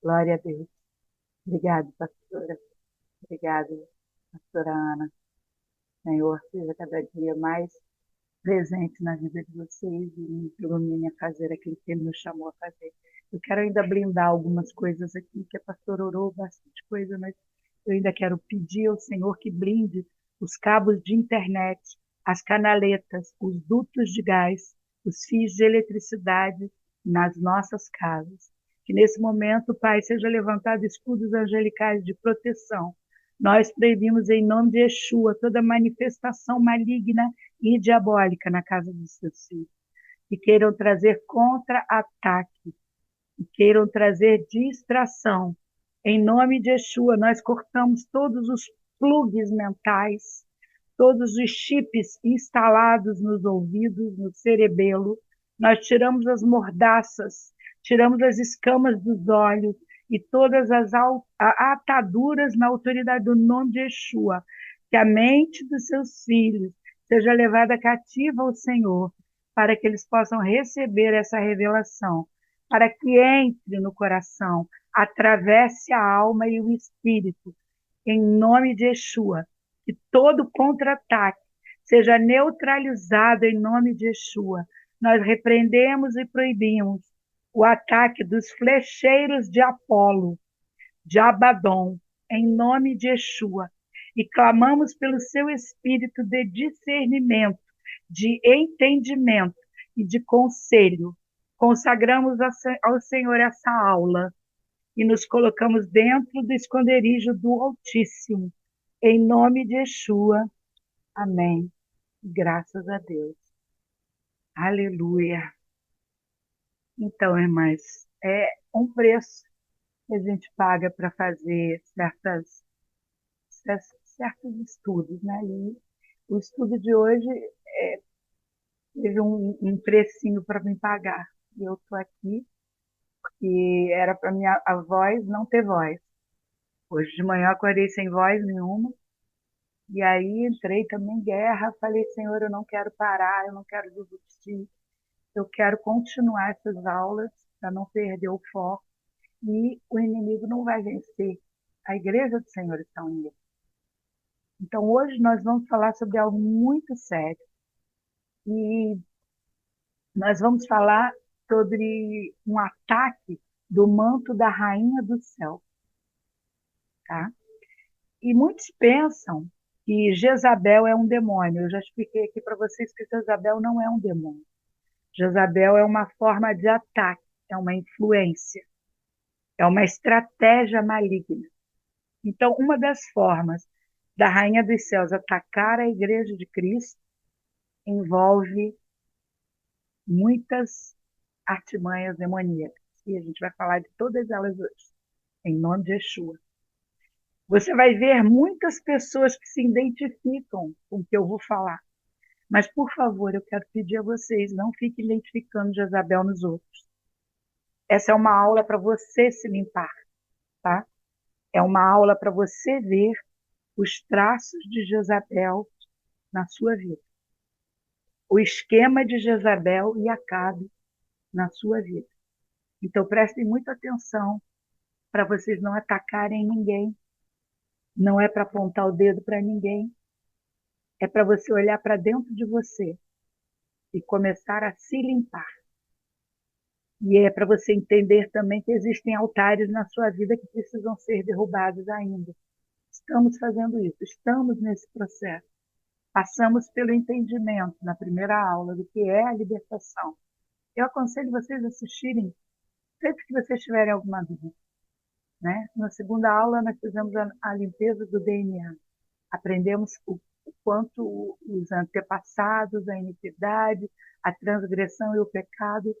Glória a Deus. Obrigada, pastora. Obrigada, pastora Ana. Senhor, seja cada dia mais presente na vida de vocês e me ilumine a fazer aquilo que Ele nos chamou a fazer. Eu quero ainda blindar algumas coisas aqui, que a pastora orou bastante coisa, mas eu ainda quero pedir ao Senhor que blinde os cabos de internet, as canaletas, os dutos de gás, os fios de eletricidade nas nossas casas. Que nesse momento, Pai, seja levantado escudos angelicais de proteção. Nós proibimos em nome de Yeshua toda manifestação maligna e diabólica na casa dos seus filhos, que queiram trazer contra-ataque, que queiram trazer distração. Em nome de Yeshua, nós cortamos todos os plugs mentais, todos os chips instalados nos ouvidos, no cerebelo. Nós tiramos as mordaças, tiramos as escamas dos olhos e todas as ataduras na autoridade do nome de Yeshua. Que a mente dos seus filhos seja levada cativa ao Senhor, para que eles possam receber essa revelação, para que entre no coração, atravesse a alma e o espírito, em nome de Yeshua. Que todo contra-ataque seja neutralizado em nome de Yeshua. Nós repreendemos e proibimos o ataque dos flecheiros de Apolo, de Abaddon, em nome de Yeshua. E clamamos pelo seu espírito de discernimento, de entendimento e de conselho. Consagramos ao Senhor essa aula e nos colocamos dentro do esconderijo do Altíssimo. Em nome de Yeshua. Amém. Graças a Deus. Aleluia. Então, irmãs, é um preço que a gente paga para fazer certos estudos, né? E o estudo de hoje teve um precinho para me pagar. E eu estou aqui porque era para minha a voz não ter voz. Hoje de manhã eu acordei sem voz nenhuma. E aí entrei também em guerra, falei, Senhor, eu não quero parar, eu não quero desistir, eu quero continuar essas aulas para não perder o foco e o inimigo não vai vencer. A igreja do Senhor está unida. Então hoje nós vamos falar sobre algo muito sério e nós vamos falar sobre um ataque do manto da rainha do céu, tá? E muitos pensam que Jezabel é um demônio. Eu já expliquei aqui para vocês que Jezabel não é um demônio. Jezabel é uma forma de ataque, é uma influência, é uma estratégia maligna. Então, uma das formas da Rainha dos Céus atacar a Igreja de Cristo envolve muitas artimanhas demoníacas. E a gente vai falar de todas elas hoje, em nome de Yeshua. Você vai ver muitas pessoas que se identificam com o que eu vou falar. Mas, por favor, eu quero pedir a vocês, não fiquem identificando Jezabel nos outros. Essa é uma aula para você se limpar, tá? É uma aula para você ver os traços de Jezabel na sua vida. O esquema de Jezabel e Acabe na sua vida. Então, prestem muita atenção para vocês não atacarem ninguém. Não é para apontar o dedo para ninguém. É para você olhar para dentro de você e começar a se limpar. E é para você entender também que existem altares na sua vida que precisam ser derrubados ainda. Estamos fazendo isso, estamos nesse processo. Passamos pelo entendimento na primeira aula do que é a libertação. Eu aconselho vocês a assistirem sempre que vocês tiverem alguma dúvida, né? Na segunda aula, nós fizemos a limpeza do DNA. Aprendemos o quanto os antepassados, a iniquidade, a transgressão e o pecado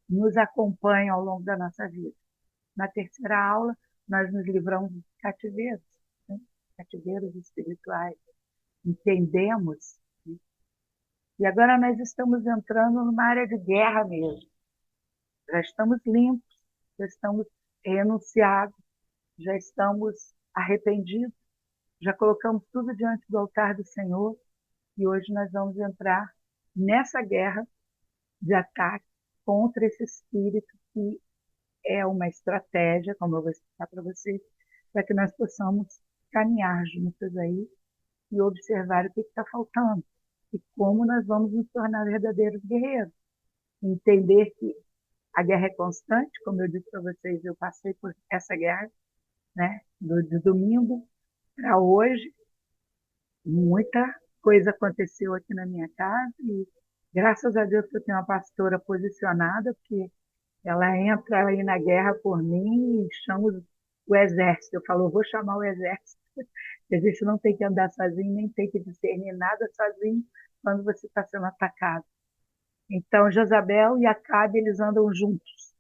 nos acompanham ao longo da nossa vida. Na terceira aula, nós nos livramos de cativeiros, né? Cativeiros espirituais. Entendemos. Né? E agora nós estamos entrando numa área de guerra mesmo. Já estamos limpos, já estamos renunciados, já estamos arrependidos, já colocamos tudo diante do altar do Senhor e hoje nós vamos entrar nessa guerra de ataque contra esse espírito que é uma estratégia, como eu vou explicar para vocês, para que nós possamos caminhar juntas aí e observar o que está faltando e como nós vamos nos tornar verdadeiros guerreiros. Entender que a guerra é constante, como eu disse para vocês, eu passei por essa guerra, né, do domingo para hoje, muita coisa aconteceu aqui na minha casa e graças a Deus que eu tenho uma pastora posicionada, porque ela entra aí na guerra por mim e chama o exército. Eu falo, eu vou chamar o exército. A gente não tem que andar sozinho, nem tem que discernir nada sozinho quando você está sendo atacado. Então, Jezabel e Acabe, eles andam juntos.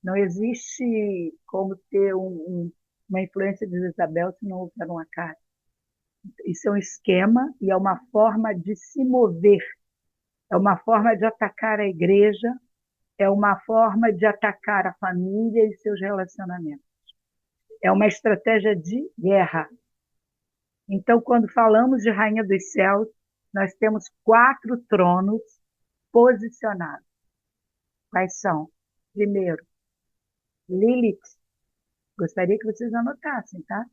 Não existe como ter uma influência de Jezabel se não houver um Acabe. Isso é um esquema e é uma forma de se mover, é uma forma de atacar a igreja, é uma forma de atacar a família e seus relacionamentos. É uma estratégia de guerra. Então, quando falamos de Rainha dos Céus, nós temos 4 tronos posicionados. Quais são? Primeiro, Lilith. Gostaria que vocês anotassem, tá?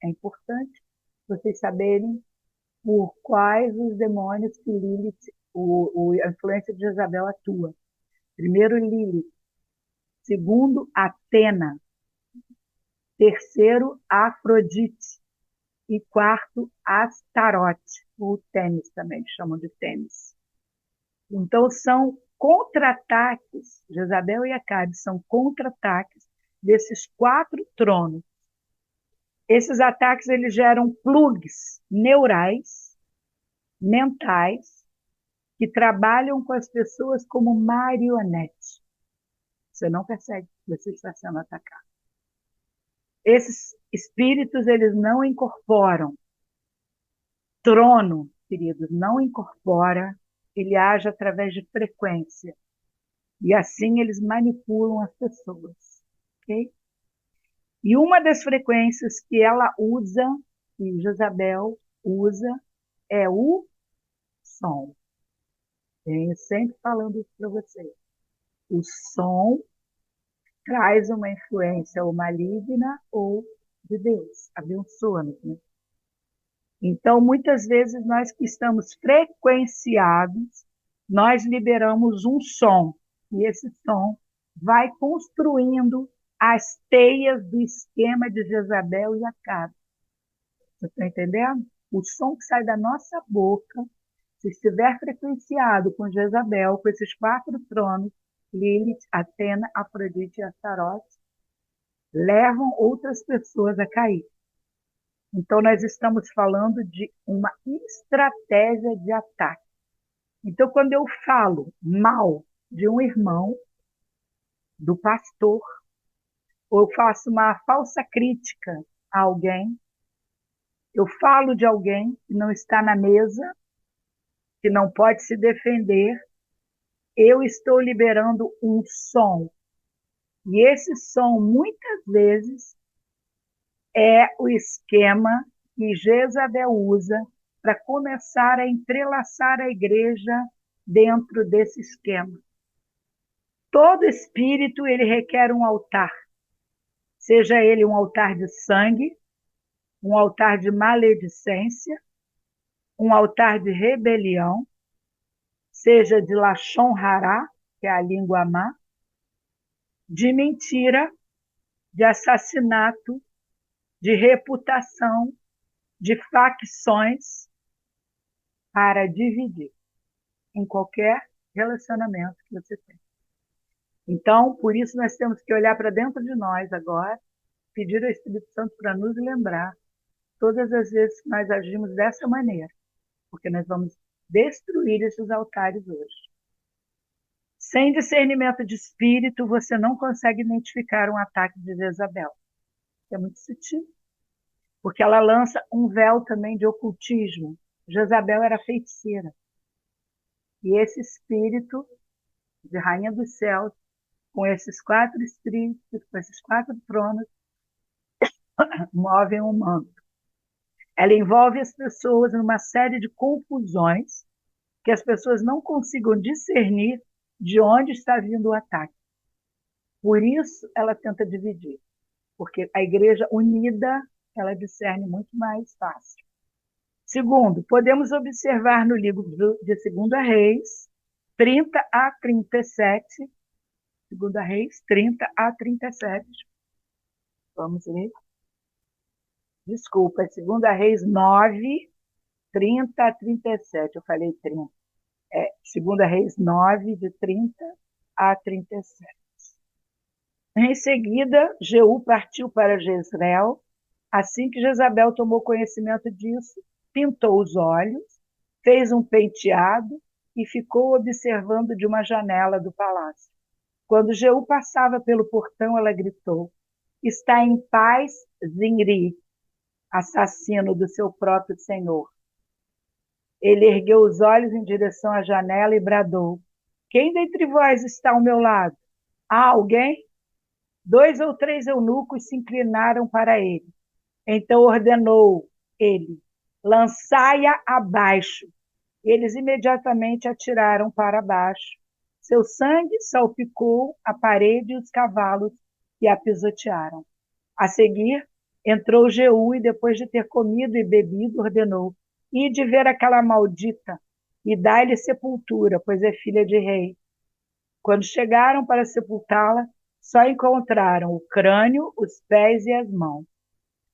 É importante vocês saberem por quais os demônios que Lilith, a influência de Jezabel atua. Primeiro, Lilith. Segundo, Atena. Terceiro, Afrodite. E quarto, Astarote, ou Tênis também, chamam de Tênis. Então, são contra-ataques, Jezabel e Acabe são contra-ataques desses 4 tronos. Esses ataques eles geram plugs neurais, mentais, que trabalham com as pessoas como marionete. Você não percebe que você está sendo atacado. Esses espíritos eles não incorporam. Trono, queridos, não incorpora, ele age através de frequência. E assim eles manipulam as pessoas. Okay? E uma das frequências que ela usa, que Jezabel usa, é o som. Venho sempre falando isso para vocês. O som traz uma influência ou maligna ou de Deus. Abençoa-nos, né? Então, muitas vezes, nós que estamos frequenciados, nós liberamos um som. E esse som vai construindo as teias do esquema de Jezabel e Acabe. Você está entendendo? O som que sai da nossa boca, se estiver frequenciado com Jezabel, com esses 4 tronos, Lilith, Atena, Afrodite e Astarote, levam outras pessoas a cair. Então, nós estamos falando de uma estratégia de ataque. Então, quando eu falo mal de um irmão, do pastor, ou eu faço uma falsa crítica a alguém, eu falo de alguém que não está na mesa, que não pode se defender, eu estou liberando um som. E esse som, muitas vezes, é o esquema que Jezabel usa para começar a entrelaçar a igreja dentro desse esquema. Todo espírito ele requer um altar, seja ele um altar de sangue, um altar de maledicência, um altar de rebelião, seja de Lashon Hará, que é a língua má, de mentira, de assassinato, de reputação, de facções, para dividir em qualquer relacionamento que você tem. Então, por isso nós temos que olhar para dentro de nós agora, pedir ao Espírito Santo para nos lembrar todas as vezes que nós agimos dessa maneira, porque nós vamos destruir esses altares hoje. Sem discernimento de espírito, você não consegue identificar um ataque de Jezabel. É muito sutil, porque ela lança um véu também de ocultismo. Jezabel era feiticeira. E esse espírito de Rainha dos Céus, com esses 4 espíritos, com esses 4 tronos, movem um manto. Ela envolve as pessoas numa série de confusões que as pessoas não consigam discernir de onde está vindo o ataque. Por isso ela tenta dividir, porque a igreja unida, ela discerne muito mais fácil. Segundo, podemos observar no livro de 2 Reis, 30 a 37, 2 Reis, 30 a 37. Vamos ler. Desculpa, 2 Reis 9, 30 a 37. Eu falei 30. 2 Reis 9, de 30 a 37. Em seguida, Jeú partiu para Jezreel. Assim que Jezabel tomou conhecimento disso, pintou os olhos, fez um penteado e ficou observando de uma janela do palácio. Quando Jeú passava pelo portão, ela gritou: Está em paz, Zimri, assassino do seu próprio senhor. Ele ergueu os olhos em direção à janela e bradou: Quem dentre vós está ao meu lado? Há alguém? 2 ou 3 eunucos se inclinaram para ele. Então ordenou ele: Lançai-a abaixo. Eles imediatamente atiraram para baixo. Seu sangue salpicou a parede e os cavalos e a pisotearam. A seguir, entrou Jeú e, depois de ter comido e bebido, ordenou: Ide ver aquela maldita e dai-lhe sepultura, pois é filha de rei. Quando chegaram para sepultá-la, só encontraram o crânio, os pés e as mãos.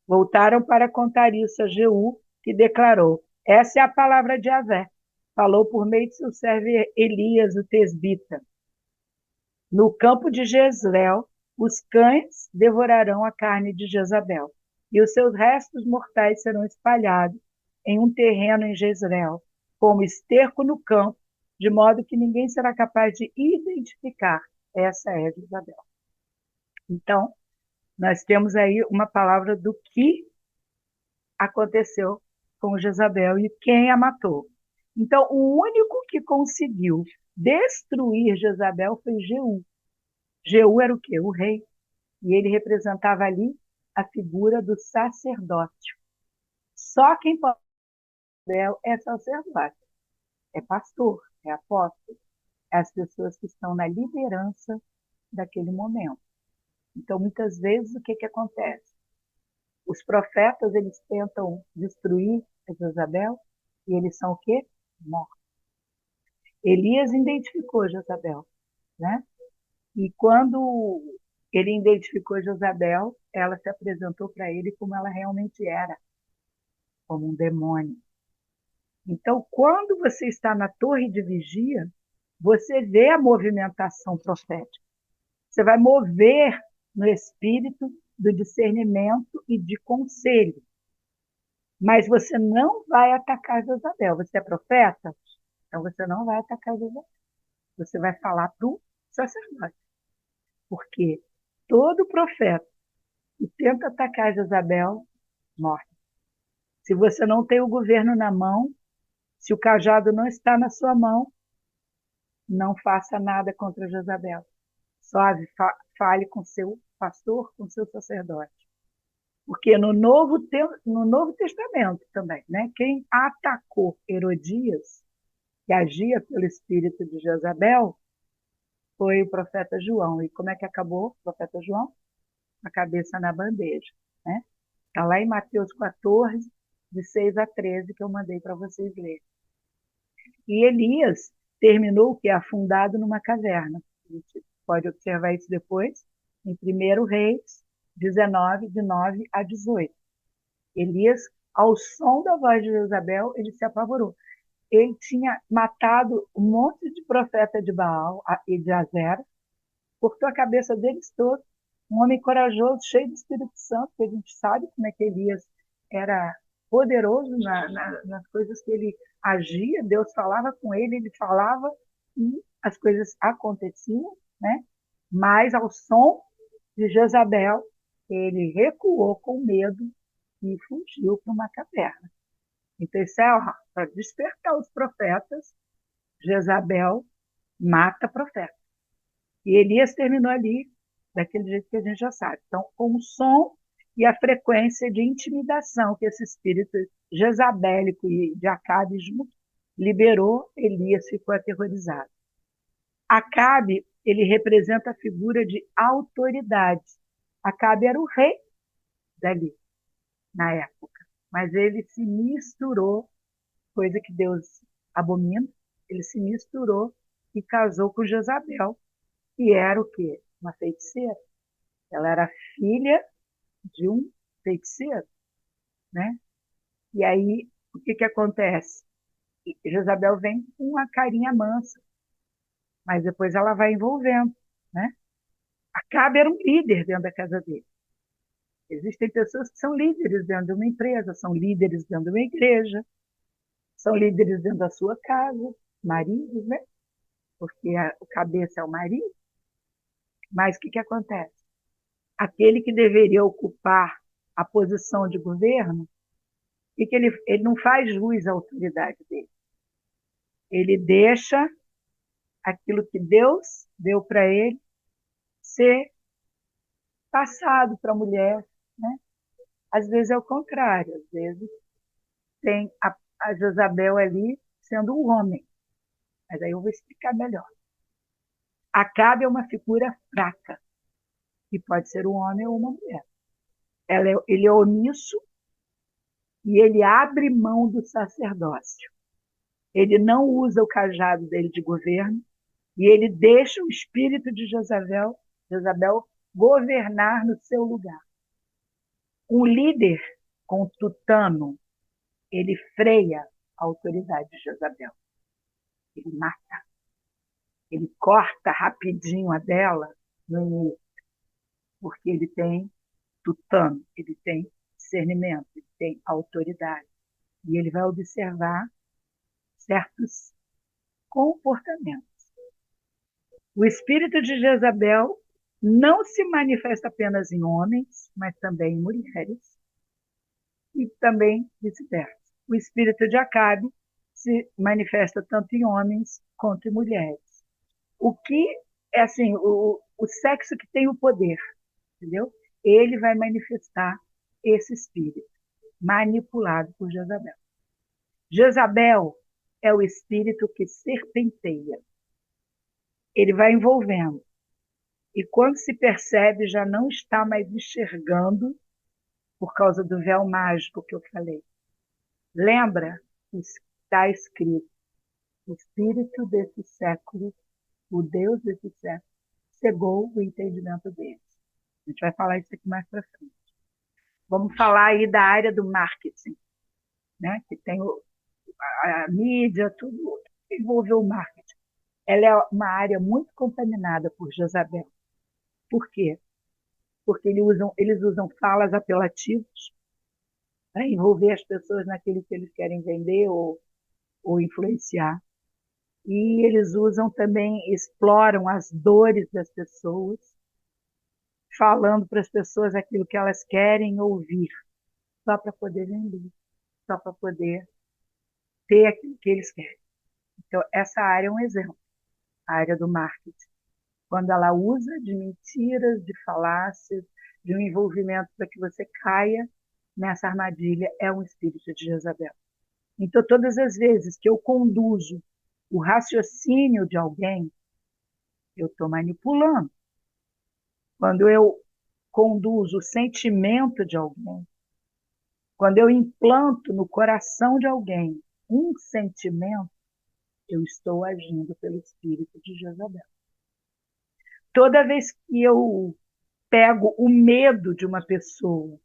Voltaram para contar isso a Jeú, que declarou: Essa é a palavra de Yahvé. Falou por meio de seu servo Elias, o tesbita. No campo de Jezreel, os cães devorarão a carne de Jezabel, e os seus restos mortais serão espalhados em um terreno em Jezreel, como esterco no campo, de modo que ninguém será capaz de identificar. Essa é Jezabel. Então, nós temos aí uma palavra do que aconteceu com Jezabel e quem a matou. Então, o único que conseguiu destruir Jezabel foi Jeú. Jeú era o quê? O rei. E ele representava ali a figura do sacerdócio. Só quem pode é sacerdote, é pastor, é apóstolo, é as pessoas que estão na liderança daquele momento. Então, muitas vezes, o que acontece? Os profetas, eles tentam destruir Jezabel e eles são o quê? Mortos. Elias identificou Jezabel, né? E quando ele identificou Jezabel, ela se apresentou para ele como ela realmente era, como um demônio. Então, quando você está na torre de vigia, você vê a movimentação profética. Você vai mover no espírito do discernimento e de conselho. Mas você não vai atacar Jezabel. Você é profeta? Então você não vai atacar Jezabel. Você vai falar para o sacerdote. Porque todo profeta que tenta atacar Jezabel morre. Se você não tem o governo na mão, se o cajado não está na sua mão, não faça nada contra Jezabel. Só fale com seu pastor, com seu sacerdote. Porque no Novo Testamento também, né? Quem atacou Herodias, que agia pelo espírito de Jezabel, foi o profeta João. E como é que acabou o profeta João? A cabeça na bandeja. Né? Está lá em Mateus 14, de 6 a 13, que eu mandei para vocês lerem. E Elias terminou que é afundado numa caverna. A gente pode observar isso depois, em 1 Reis 19, de 9 a 18. Elias, ao som da voz de Jezabel, ele se apavorou. Ele tinha matado um monte de profeta de Baal e de Azera, cortou a cabeça deles todos, um homem corajoso, cheio do Espírito Santo, que a gente sabe como é que Elias era poderoso nas coisas que ele agia, Deus falava com ele, ele falava e as coisas aconteciam, né? Mas ao som de Jezabel, ele recuou com medo e fugiu para uma caverna. Então, isso é para despertar os profetas. Jezabel mata profeta. E Elias terminou ali, daquele jeito que a gente já sabe. Então, com o som e a frequência de intimidação que esse espírito jezabélico e de Acabe junto liberou, Elias ficou aterrorizado. Acabe, ele representa a figura de autoridade. Acabe era o rei dali, na época, mas ele se misturou, coisa que Deus abomina, ele se misturou e casou com Jezabel, que era o quê? Uma feiticeira. Ela era filha de um feiticeiro, né? E aí, o que acontece? Jezabel vem com uma carinha mansa, mas depois ela vai envolvendo, né? Acabe era um líder dentro da casa dele. Existem pessoas que são líderes dentro de uma empresa, são líderes dentro de uma igreja, são líderes dentro da sua casa, maridos, né? Porque o cabeça é o marido. Mas o que acontece? Aquele que deveria ocupar a posição de governo, e que ele não faz jus à autoridade dele. Ele deixa aquilo que Deus deu para ele ser passado para a mulher, né? Às vezes é o contrário, às vezes tem a Jezabel ali sendo um homem, mas aí eu vou explicar melhor. Acabe é uma figura fraca, que pode ser um homem ou uma mulher. Ele é omisso e ele abre mão do sacerdócio. Ele não usa o cajado dele de governo e ele deixa o espírito de Jezabel governar no seu lugar. Um líder com tutano, ele freia a autoridade de Jezabel. Ele mata. Ele corta rapidinho a dela no início, porque ele tem tutano, ele tem discernimento, ele tem autoridade. E ele vai observar certos comportamentos. O espírito de Jezabel não se manifesta apenas em homens, mas também em mulheres, e também vice-versa. O espírito de Acabe se manifesta tanto em homens quanto em mulheres. O que é assim, o sexo que tem o poder, entendeu? Ele vai manifestar esse espírito manipulado por Jezabel. Jezabel é o espírito que serpenteia. Ele vai envolvendo. E quando se percebe, já não está mais enxergando por causa do véu mágico que eu falei. Lembra? Está escrito: o espírito desse século, o Deus desse século, cegou o entendimento deles. A gente vai falar isso aqui mais para frente. Vamos falar aí da área do marketing, né? Que tem a mídia, tudo envolveu o marketing. Ela é uma área muito contaminada por Jezabel. Por quê? Porque eles usam falas apelativas para envolver as pessoas naquilo que eles querem vender ou influenciar. E eles usam também, exploram as dores das pessoas, falando para as pessoas aquilo que elas querem ouvir, só para poder vender, só para poder ter aquilo que eles querem. Então, essa área é um exemplo, a área do marketing. Quando ela usa de mentiras, de falácias, de um envolvimento para que você caia nessa armadilha, é um espírito de Jezabel. Então, todas as vezes que eu conduzo o raciocínio de alguém, eu estou manipulando. Quando eu conduzo o sentimento de alguém, quando eu implanto no coração de alguém um sentimento, eu estou agindo pelo espírito de Jezabel. Toda vez que eu pego o medo de uma pessoa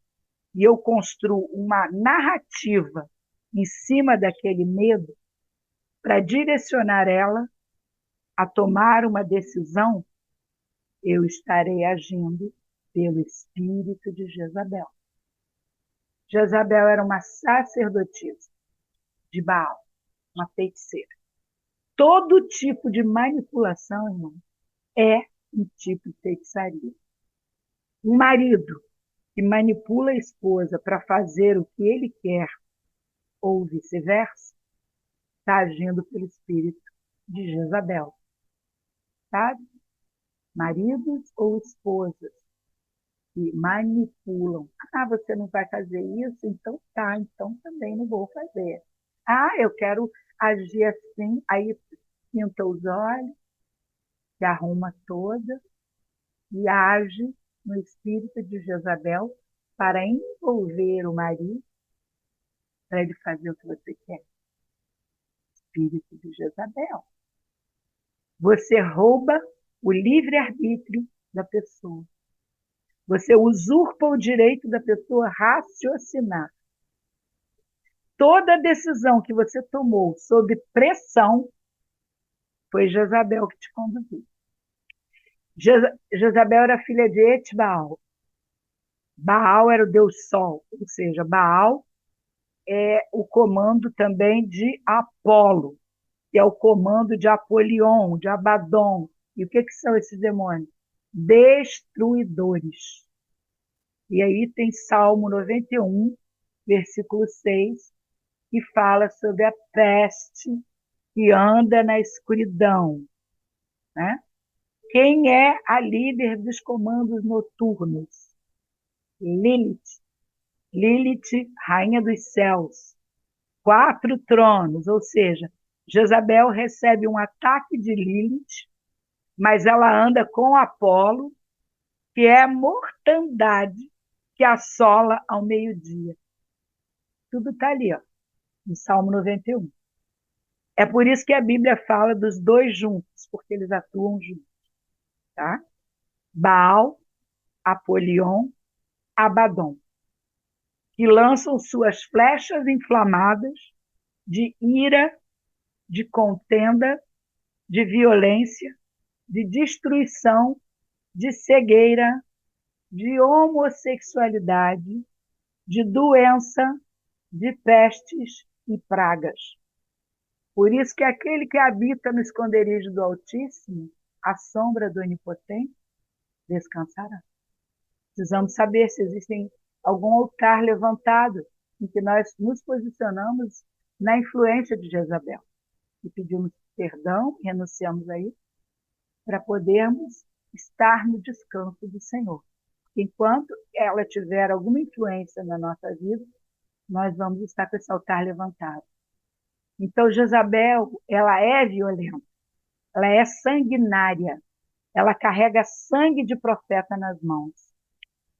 e eu construo uma narrativa em cima daquele medo para direcionar ela a tomar uma decisão, eu estarei agindo pelo espírito de Jezabel. Jezabel era uma sacerdotisa de Baal, uma feiticeira. Todo tipo de manipulação, irmão, é um tipo de feitiçaria. Um marido que manipula a esposa para fazer o que ele quer, ou vice-versa, está agindo pelo espírito de Jezabel. Sabe? Maridos ou esposas que manipulam. Ah, você não vai fazer isso? Então tá, então também não vou fazer. Ah, eu quero agir assim, aí pinta os olhos, se arruma toda e age no espírito de Jezabel para envolver o marido, para ele fazer o que você quer. Espírito de Jezabel. Você rouba o livre-arbítrio da pessoa. Você usurpa o direito da pessoa raciocinar. Toda decisão que você tomou sob pressão foi Jezabel que te conduziu. Jezabel era filha de Etbaal. Baal era o deus Sol, ou seja, Baal é o comando também de Apolo, que é o comando de Apolion, de Abaddon. E o que são esses demônios? Destruidores. E aí tem Salmo 91, versículo 6, que fala sobre a peste que anda na escuridão. Né? Quem é a líder dos comandos noturnos? Lilith. Lilith, rainha dos céus. 4 tronos, ou seja, Jezabel recebe um ataque de Lilith, mas ela anda com Apolo, que é a mortandade que assola ao meio-dia. Tudo está ali, ó, no Salmo 91. É por isso que a Bíblia fala dos dois juntos, porque eles atuam juntos. Tá? Baal, Apolion, Abaddon, que lançam suas flechas inflamadas de ira, de contenda, de violência, de destruição, de cegueira, de homossexualidade, de doença, de pestes e pragas. Por isso que aquele que habita no esconderijo do Altíssimo, à sombra do Onipotente, descansará. Precisamos saber se existe algum altar levantado em que nós nos posicionamos na influência de Jezabel. E pedimos perdão, renunciamos a isso, para podermos estar no descanso do Senhor. Enquanto ela tiver alguma influência na nossa vida, nós vamos estar com esse altar levantado. Então, Jezabel, ela é violenta, ela é sanguinária, ela carrega sangue de profeta nas mãos.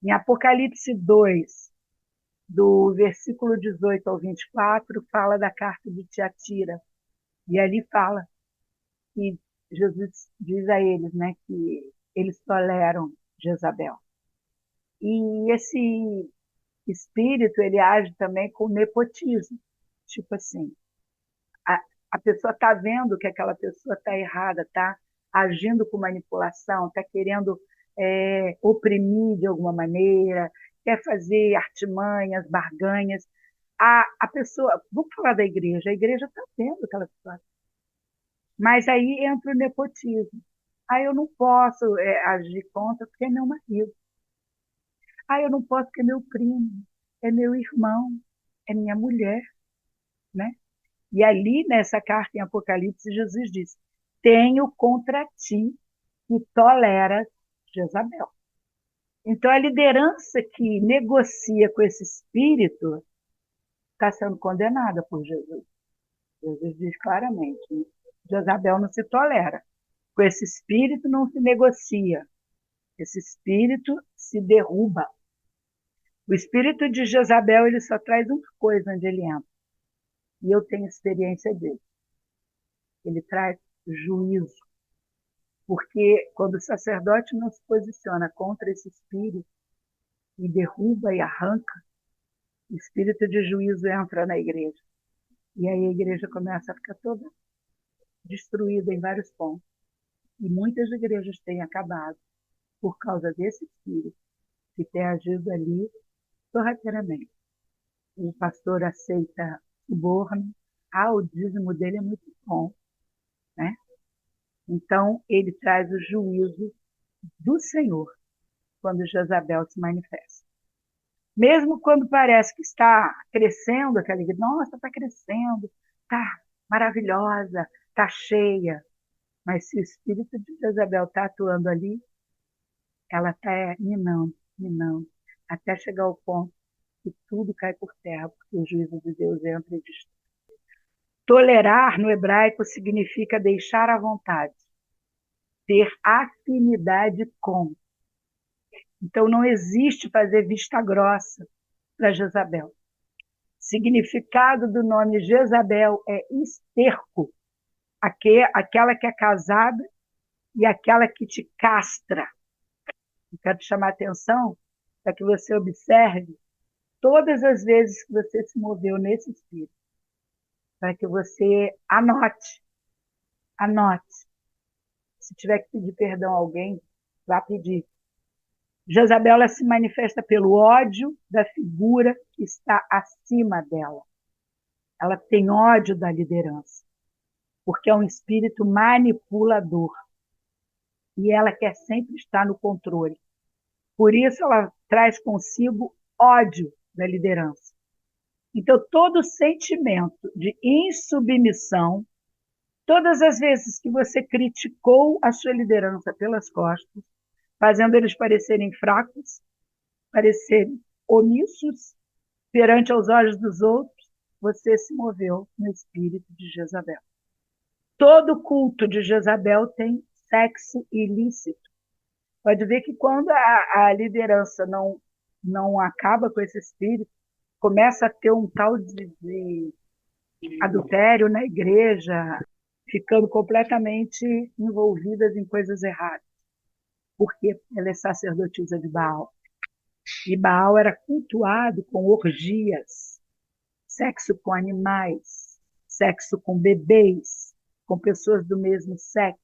Em Apocalipse 2, do versículo 18 ao 24, fala da carta de Tiatira. E ali fala que Jesus diz a eles, né, que eles toleram Jezabel. E esse espírito, ele age também com nepotismo. Tipo assim, a, a pessoa está vendo que aquela pessoa está errada, está agindo com manipulação, está querendo oprimir de alguma maneira, quer fazer artimanhas, barganhas. A pessoa, vamos falar da igreja, a igreja está vendo aquela situação. Mas aí entra o nepotismo. Aí eu não posso agir contra porque é meu marido. Aí eu não posso porque é meu primo, é meu irmão, é minha mulher, né? E ali, nessa carta em Apocalipse, Jesus diz: tenho contra ti que toleras Jezabel. Então, a liderança que negocia com esse espírito está sendo condenada por Jesus. Jesus diz claramente, né? Jezabel não se tolera. Com esse espírito não se negocia. Esse espírito se derruba. O espírito de Jezabel, ele só traz uma coisa onde ele entra. E eu tenho experiência dele. Ele traz juízo. Porque quando o sacerdote não se posiciona contra esse espírito e derruba e arranca, o espírito de juízo entra na igreja. E aí a igreja começa a ficar toda destruída em vários pontos. E muitas igrejas têm acabado por causa desse espírito que tem agido ali sorrateiramente. O pastor aceita suborno, o dízimo dele é muito bom, né? Então, ele traz o juízo do Senhor quando Jezabel se manifesta. Mesmo quando parece que está crescendo aquela igreja, nossa, está crescendo, está maravilhosa, está cheia, mas se o espírito de Jezabel está atuando ali, ela está minando, minando, até chegar ao ponto que tudo cai por terra, porque o juízo de Deus entra e destrói. Tolerar no hebraico significa deixar à vontade. ter afinidade com. Então, não existe fazer vista grossa para Jezabel. Significado do nome Jezabel é esterco, aquela que é casada e aquela que te castra. Eu quero te chamar a atenção para que você observe todas as vezes que você se moveu nesse espírito, para que você anote. Se tiver que pedir perdão a alguém, vá pedir. Jezabel ela se manifesta pelo ódio da figura que está acima dela. Ela tem ódio da liderança, porque é um espírito manipulador. E ela quer sempre estar no controle. Por isso ela traz consigo ódio da liderança. Então, todo sentimento de insubmissão, todas as vezes que você criticou a sua liderança pelas costas, fazendo eles parecerem fracos, parecerem omissos perante aos olhos dos outros, você se moveu no espírito de Jezabel. Todo culto de Jezabel tem sexo ilícito. Pode ver que quando a liderança não acaba com esse espírito, começa a ter um tal de adultério na igreja, ficando completamente envolvidas em coisas erradas. Porque ela é sacerdotisa de Baal. E Baal era cultuado com orgias, sexo com animais, sexo com bebês, com pessoas do mesmo sexo,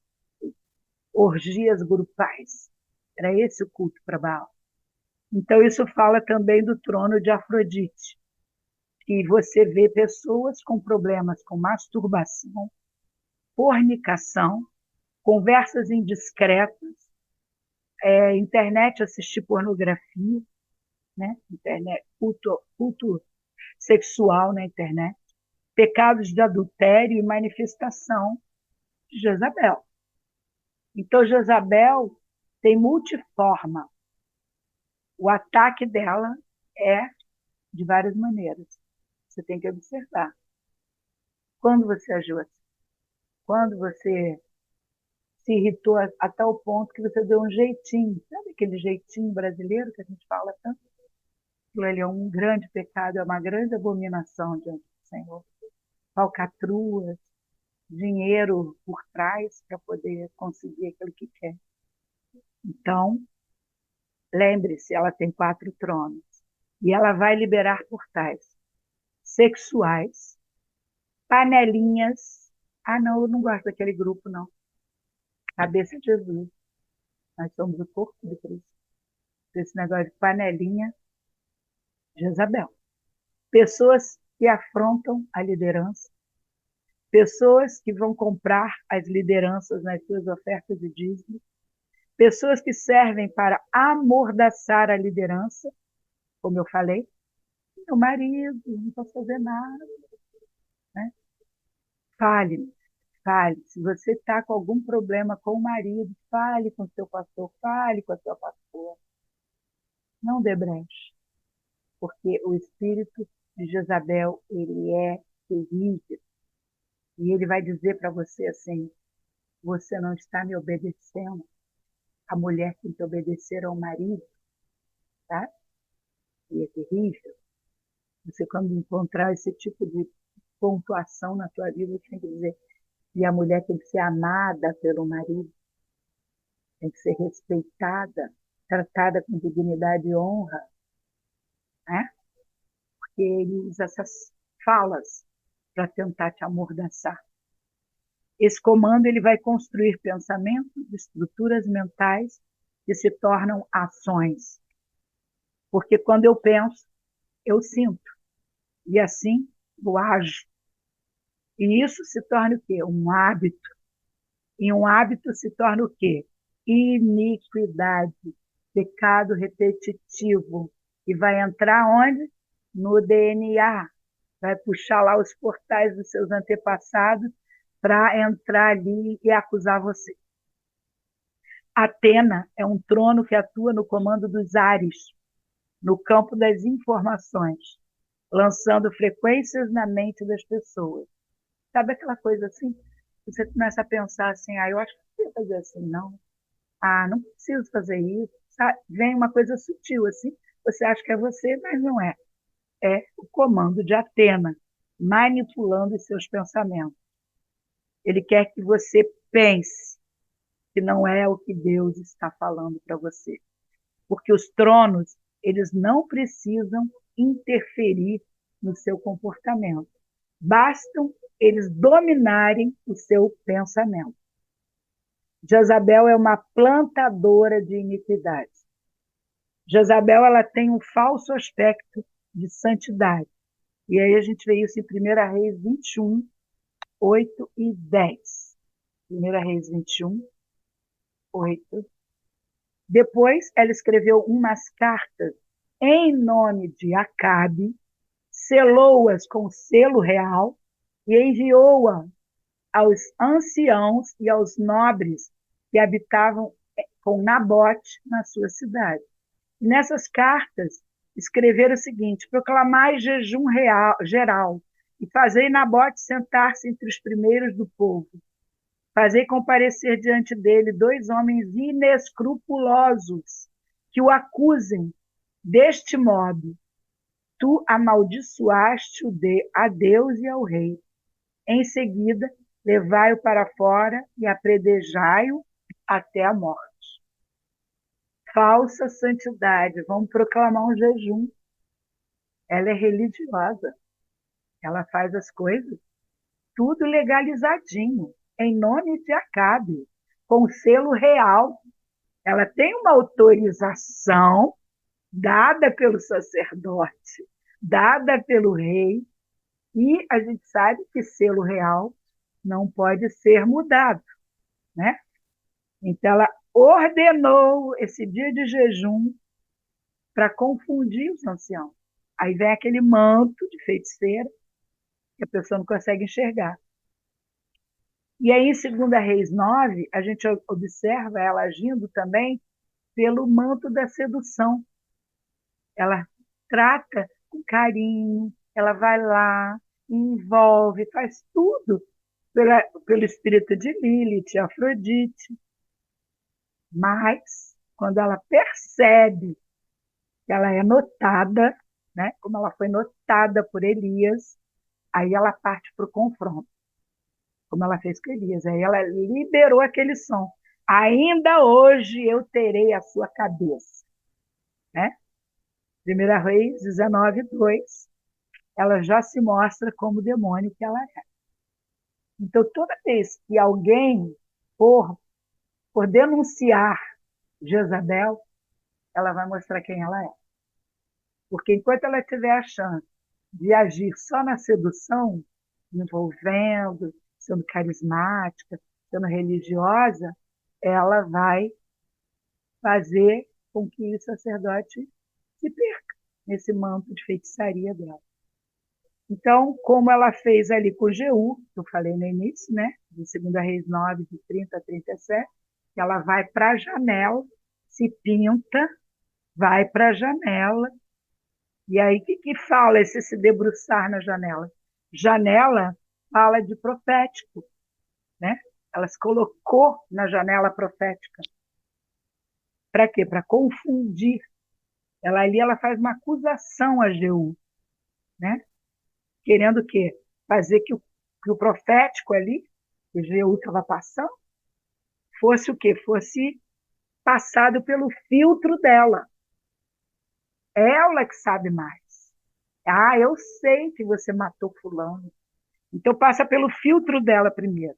orgias grupais. Era esse o culto para Baal. Então, isso fala também do trono de Afrodite, que você vê pessoas com problemas com masturbação, fornicação, conversas indiscretas, internet assistir pornografia, né? Internet, culto sexual na internet, pecados de adultério e manifestação de Jezabel. Então, Jezabel tem multiforma. O ataque dela é de várias maneiras. Você tem que observar. Quando você agiu assim? Quando você se irritou a tal ponto que você deu um jeitinho, sabe aquele jeitinho brasileiro que a gente fala tanto? Aquilo ali é um grande pecado, é uma grande abominação diante do Senhor. Falcatruas, dinheiro por trás para poder conseguir aquilo que quer. Então, lembre-se, ela tem 4 tronos e ela vai liberar portais sexuais, panelinhas. Ah, não, eu não gosto daquele grupo, não. Cabeça de Jesus. Nós somos o corpo de Cristo. Esse negócio de panelinha, Jezabel. Pessoas que afrontam a liderança, pessoas que vão comprar as lideranças nas suas ofertas de dízimo, pessoas que servem para amordaçar a liderança, como eu falei, meu marido, não posso fazer nada. Né? Fale, fale. Se você está com algum problema com o marido, fale com o seu pastor, fale com a sua pastora. Não dê brecha, porque o espírito de Jezabel, ele é terrível. E ele vai dizer para você assim, você não está me obedecendo. A mulher tem que obedecer ao marido, tá? E é terrível. Você, quando encontrar esse tipo de pontuação na tua vida, você tem que dizer, e a mulher tem que ser amada pelo marido, tem que ser respeitada, tratada com dignidade e honra, né? Porque ele usa essas falas para tentar te amordaçar. Esse comando ele vai construir pensamentos, estruturas mentais que se tornam ações. Porque quando eu penso, eu sinto. E assim eu ajo. E isso se torna o quê? Um hábito. E um hábito se torna o quê? Iniquidade, pecado repetitivo. E vai entrar onde? No DNA. Vai puxar lá os portais dos seus antepassados para entrar ali e acusar você. Atena é um trono que atua no comando dos ares, no campo das informações, lançando frequências na mente das pessoas. Sabe aquela coisa assim? você começa a pensar assim, eu acho que não ia fazer assim, não. Não preciso fazer isso. Sabe? Vem uma coisa sutil assim, você acha que é você, mas não é. É o comando de Atena manipulando os seus pensamentos. Ele quer que você pense que não é o que Deus está falando para você. Porque os tronos, eles não precisam interferir no seu comportamento. Bastam eles dominarem o seu pensamento. Jezabel é uma plantadora de iniquidade. Jezabel, ela tem um falso aspecto de santidade. E aí a gente vê isso em 1 Reis 21, 8 e 10. 1 Reis 21, 8. Depois, ela escreveu umas cartas em nome de Acabe, selou-as com selo real e enviou-a aos anciãos e aos nobres que habitavam com Nabote na sua cidade. E nessas cartas, escreveram o seguinte: proclamai jejum real, geral e fazei Nabote sentar-se entre os primeiros do povo. Fazei comparecer diante dele 2 homens inescrupulosos que o acusem deste modo: tu amaldiçoaste a Deus e ao rei. Em seguida, levai-o para fora e apredejai-o até a morte. Falsa santidade. Vamos proclamar um jejum. Ela é religiosa. Ela faz as coisas tudo legalizadinho, em nome de Acabe, com selo real. Ela tem uma autorização dada pelo sacerdote, dada pelo rei, e a gente sabe que selo real não pode ser mudado, né? Então, ela ordenou esse dia de jejum para confundir os anciãos. Aí vem aquele manto de feiticeira que a pessoa não consegue enxergar. E aí, em 2 Reis 9, a gente observa ela agindo também pelo manto da sedução. Ela trata com carinho, ela vai lá, envolve, faz tudo pelo espírito de Lilith, Afrodite. Mas, quando ela percebe que ela é notada, né, como ela foi notada por Elias, aí ela parte para o confronto, como ela fez com Elias. Aí ela liberou aquele som. Ainda hoje eu terei a sua cabeça. Né? 1 Reis 19, 2, ela já se mostra como demônio que ela é. Então, toda vez que alguém por denunciar Jezabel, ela vai mostrar quem ela é. Porque enquanto ela tiver a chance de agir só na sedução, envolvendo, sendo carismática, sendo religiosa, ela vai fazer com que o sacerdote se perca nesse manto de feitiçaria dela. Então, como ela fez ali com Jeú, que eu falei no início, né? De 2 Reis 9, de 30 a 37, ela vai para a janela, se pinta, vai para a janela, e aí o que fala esse se debruçar na janela? Janela fala de profético, né? Ela se colocou na janela profética. Para quê? Para confundir. Ela ali ela faz uma acusação a Jeú, né? Querendo o quê? Fazer que o profético ali, que Jeú estava passando, fosse o quê? Fosse passado pelo filtro dela. Ela que sabe mais. Eu sei que você matou fulano. Então passa pelo filtro dela primeiro.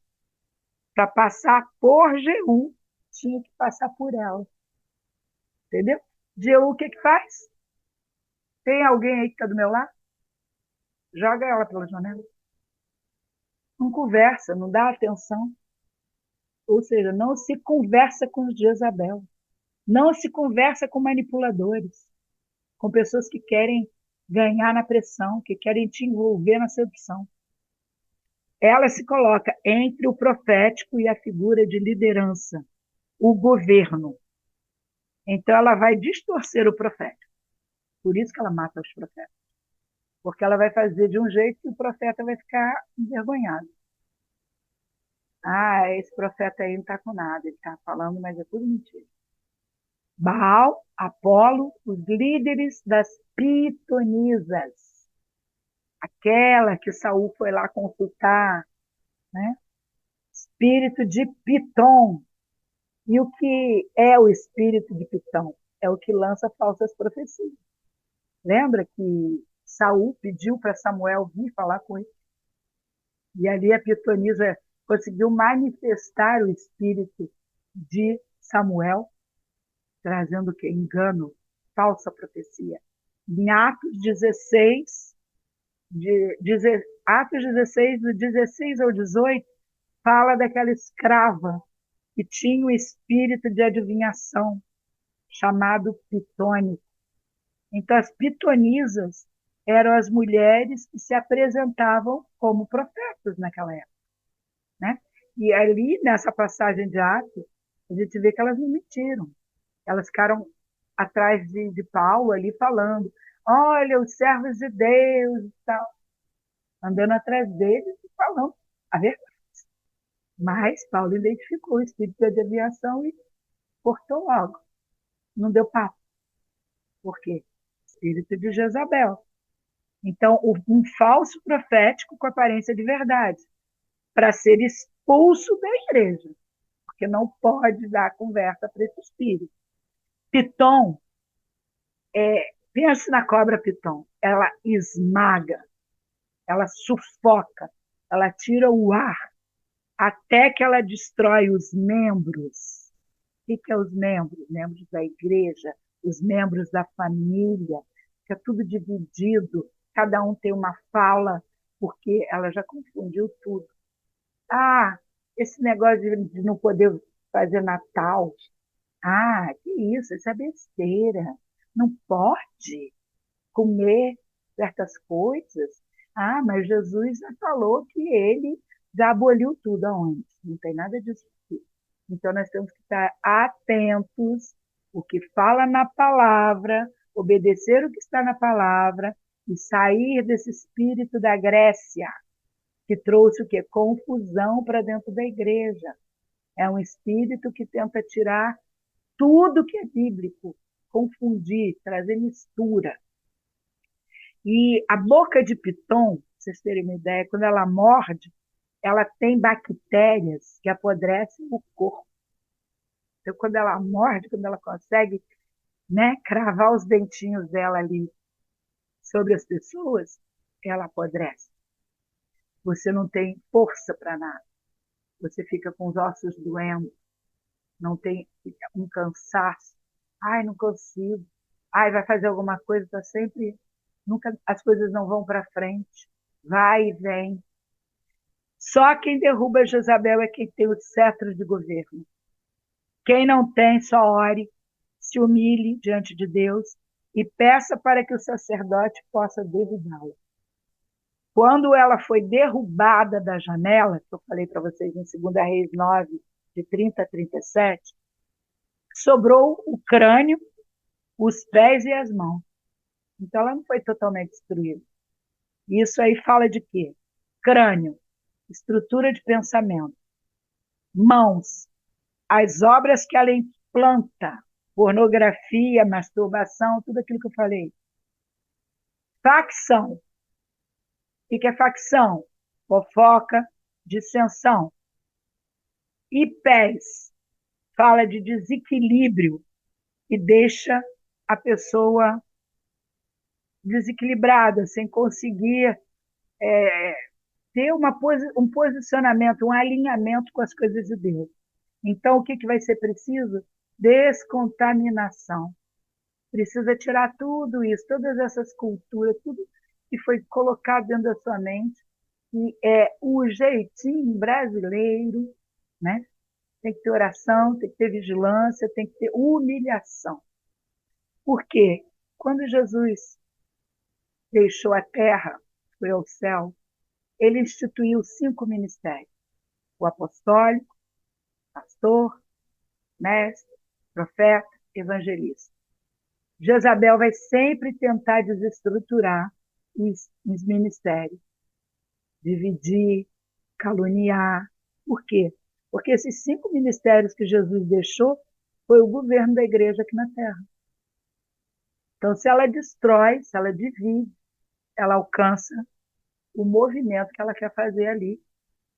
Para passar por Jeú, tinha que passar por ela. Entendeu? Jeú o que faz? Tem alguém aí que está do meu lado? Joga ela pela janela. Não conversa, não dá atenção. Ou seja, não se conversa com Jezabel. Não se conversa com manipuladores, com pessoas que querem ganhar na pressão, que querem te envolver na sedução. Ela se coloca entre o profético e a figura de liderança, o governo. Então, ela vai distorcer o profético. Por isso que ela mata os profetas. Porque ela vai fazer de um jeito que o profeta vai ficar envergonhado. Ah, esse profeta aí não está com nada, ele está falando, mas é tudo mentira. Baal, Apolo, os líderes das pitonisas, aquela que Saul foi lá consultar, né? Espírito de Pitom. E o que é o espírito de Pitom? É o que lança falsas profecias. Lembra que Saul pediu para Samuel vir falar com ele? E ali a pitonisa conseguiu manifestar o espírito de Samuel, trazendo o quê? Engano, falsa profecia. Em Atos 16, Atos 16, do 16 ao 18, fala daquela escrava que tinha o espírito de adivinhação, chamado pitônico. Então, as pitonisas eram as mulheres que se apresentavam como profetas naquela época, né? E ali, nessa passagem de Atos, a gente vê que elas não mentiram. Elas ficaram atrás de Paulo ali falando, olha, os servos de Deus e tal, andando atrás deles e falando a verdade. Mas Paulo identificou o espírito de adivinhação e cortou logo. Não deu papo. Por quê? Espírito de Jezabel. Então, um falso profético com aparência de verdade, para ser expulso da igreja, porque não pode dar conversa para esse espírito. Piton, pense na cobra piton, ela esmaga, ela sufoca, ela tira o ar, até que ela destrói os membros. O que é os membros? Membros da igreja, os membros da família, fica tudo dividido, cada um tem uma fala, porque ela já confundiu tudo. Ah, esse negócio de não poder fazer Natal. Ah, que isso é besteira. Não pode comer certas coisas. Ah, mas Jesus já falou que ele já aboliu tudo aonde? Não tem nada disso aqui. Então, nós temos que estar atentos o que fala na palavra, obedecer o que está na palavra e sair desse espírito da Grécia, que trouxe o quê? Confusão para dentro da igreja. É um espírito que tenta tirar tudo que é bíblico, confundir, trazer mistura. E a boca de piton, para vocês terem uma ideia, quando ela morde, ela tem bactérias que apodrecem o corpo. Então, quando ela morde, quando ela consegue, né, cravar os dentinhos dela ali sobre as pessoas, ela apodrece. Você não tem força para nada. Você fica com os ossos doendo, não tem um cansaço. Ai, não consigo. Ai, vai fazer alguma coisa, está sempre. Nunca, as coisas não vão para frente. Vai e vem. Só quem derruba Jezabel é quem tem o cetro de governo. Quem não tem, só ore, se humilhe diante de Deus e peça para que o sacerdote possa derrubá-la. Quando ela foi derrubada da janela, que eu falei para vocês em 2 Reis 9, de 30 a 37, sobrou o crânio, os pés e as mãos. Então, ela não foi totalmente destruída. Isso aí fala de quê? Crânio, estrutura de pensamento. Mãos, as obras que ela implanta, pornografia, masturbação, tudo aquilo que eu falei. Facção. O que é facção? Fofoca, dissensão. E pés, fala de desequilíbrio e deixa a pessoa desequilibrada, sem conseguir ter um posicionamento, um alinhamento com as coisas de Deus. Então, o que vai ser preciso? Descontaminação. Precisa tirar tudo isso, todas essas culturas, tudo que foi colocado dentro da sua mente, que é o jeitinho brasileiro, né? Tem que ter oração, tem que ter vigilância, tem que ter humilhação. Por quê? Quando Jesus deixou a terra, foi ao céu, ele instituiu 5 ministérios: o apostólico, pastor, mestre, profeta, evangelista. Jezabel vai sempre tentar desestruturar os ministérios, dividir, caluniar, Por quê? Porque esses 5 ministérios que Jesus deixou foi o governo da igreja aqui na Terra. Então, se ela destrói, se ela divide, ela alcança o movimento que ela quer fazer ali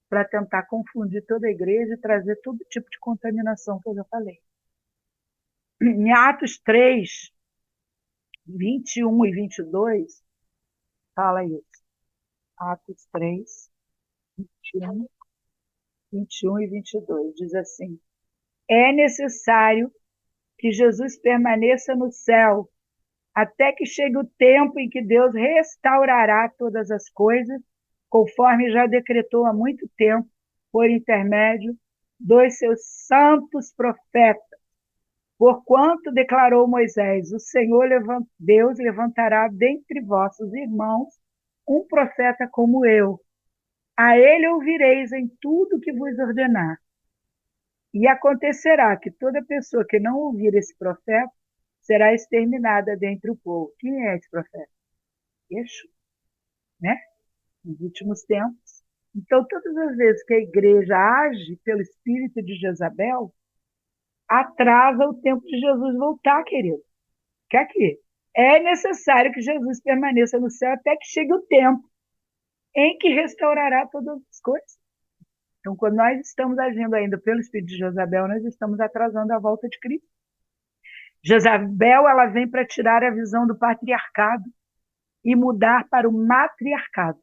para tentar confundir toda a igreja e trazer todo tipo de contaminação que eu já falei. Em Atos 3, 21 e 22, fala isso. Atos 3, 21 e 22, diz assim: é necessário que Jesus permaneça no céu até que chegue o tempo em que Deus restaurará todas as coisas, conforme já decretou há muito tempo, por intermédio dos seus santos profetas. Porquanto declarou Moisés: o Senhor Deus levantará dentre vossos irmãos um profeta como eu. A ele ouvireis em tudo que vos ordenar. E acontecerá que toda pessoa que não ouvir esse profeta será exterminada dentre o povo. Quem é esse profeta? Yeshua, né? Nos últimos tempos. Então, todas as vezes que a igreja age pelo espírito de Jezabel, atrasa o tempo de Jesus voltar, querido. Que aqui é necessário que Jesus permaneça no céu até que chegue o tempo em que restaurará todas as coisas. Então, quando nós estamos agindo ainda pelo espírito de Jezabel, nós estamos atrasando a volta de Cristo. Jezabel, ela vem para tirar a visão do patriarcado e mudar para o matriarcado.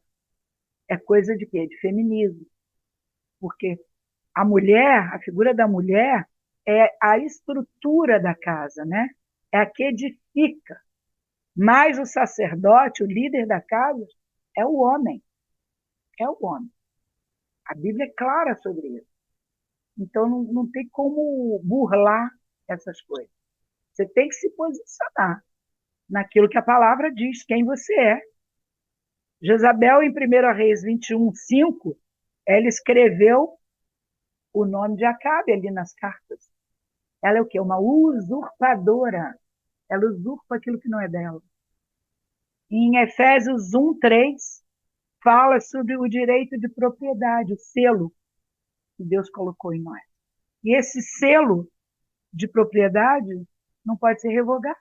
É coisa de quê? De feminismo. Porque a mulher, a figura da mulher, é a estrutura da casa, né? É a que edifica. Mas o sacerdote, o líder da casa, é o homem. É o homem. A Bíblia é clara sobre isso. Então, não tem como burlar essas coisas. Você tem que se posicionar naquilo que a palavra diz, quem você é. Jezabel, em 1 Reis 21, 5, ela escreveu o nome de Acabe ali nas cartas. Ela é o quê? Uma usurpadora. Ela usurpa aquilo que não é dela. Em Efésios 1, 3, fala sobre o direito de propriedade, o selo que Deus colocou em nós. E esse selo de propriedade não pode ser revogado.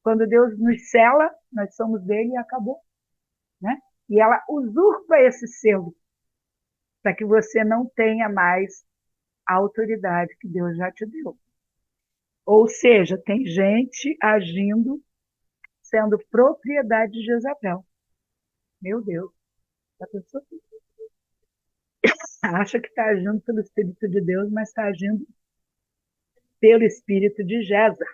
Quando Deus nos sela, nós somos dele e acabou. Né? E ela usurpa esse selo para que você não tenha mais a autoridade que Deus já te deu. Ou seja, tem gente agindo, sendo propriedade de Jezabel. Meu Deus, a pessoa acha que está agindo pelo Espírito de Deus, mas está agindo pelo Espírito de Jezabel.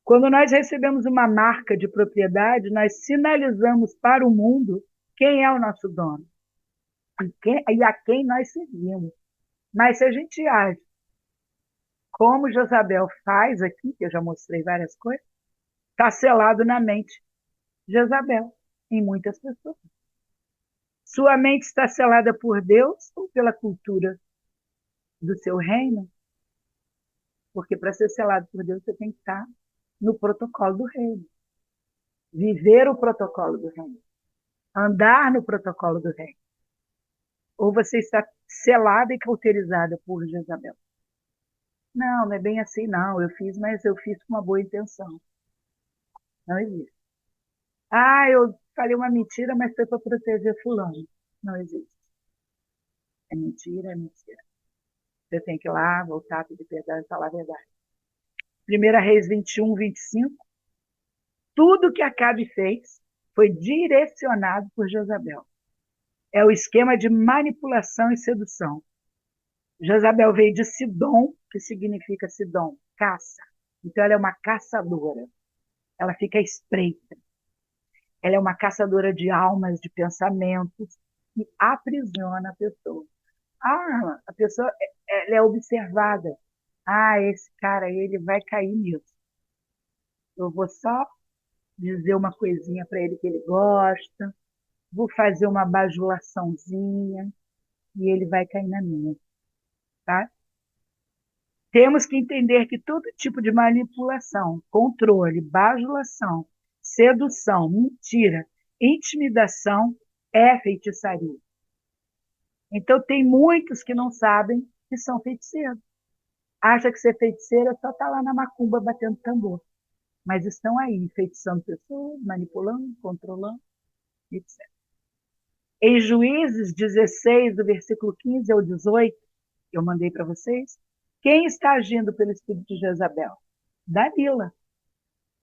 Quando nós recebemos uma marca de propriedade, nós sinalizamos para o mundo quem é o nosso dono e a quem nós servimos. Mas se a gente age como Jezabel faz aqui, que eu já mostrei várias coisas, está selado na mente de Jezabel, em muitas pessoas. Sua mente está selada por Deus ou pela cultura do seu reino? Porque para ser selado por Deus, você tem que estar no protocolo do reino. Viver o protocolo do reino. Andar no protocolo do reino. Ou você está selada e cauterizada por Jezabel? Não, não é bem assim, não. Eu fiz, mas eu fiz com uma boa intenção. Não existe. Ah, eu falei uma mentira, mas foi para proteger fulano. Não existe. É mentira, é mentira. Você tem que ir lá, voltar, pedir perdão e falar a verdade. 1 Reis 21, 25. Tudo que Acabe fez foi direcionado por Jezabel. É o esquema de manipulação e sedução. Jezabel veio de Sidom, que significa Sidom, caça. Então ela é uma caçadora. Ela fica à espreita. Ela é uma caçadora de almas, de pensamentos, e aprisiona a pessoa. Ah, a pessoa ela é observada. Ah, esse cara, ele vai cair nisso. Eu vou só dizer uma coisinha para ele que ele gosta, vou fazer uma bajulaçãozinha e ele vai cair na minha, tá? Temos que entender que todo tipo de manipulação, controle, bajulação, sedução, mentira, intimidação é feitiçaria. Então, tem muitos que não sabem que são feiticeiros. Acha que ser feiticeiro é só estar lá na macumba batendo tambor. Mas estão aí, enfeitiçando pessoas, manipulando, controlando, etc. Em Juízes 16, do versículo 15 ao 18, eu mandei para vocês, quem está agindo pelo espírito de Jezabel? Dalila.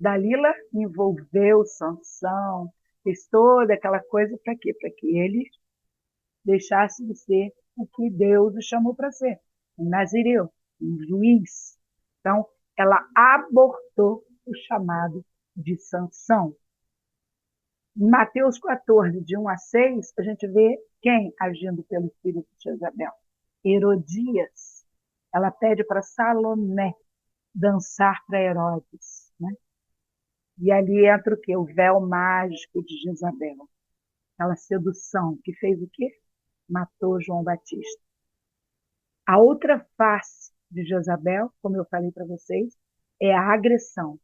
Dalila envolveu Sansão, fez toda aquela coisa para quê? Para que ele deixasse de ser o que Deus o chamou para ser, um nazireu, um juiz. Então, ela abortou o chamado de Sansão. Em Mateus 14, de 1 a 6, a gente vê quem agindo pelo espírito de Jezabel. Herodias. Ela pede para Salomé dançar para Herodes. Né? E ali entra o quê? O véu mágico de Jezabel. Aquela sedução que fez o quê? Matou João Batista. A outra face de Jezabel, como eu falei para vocês, é a agressão.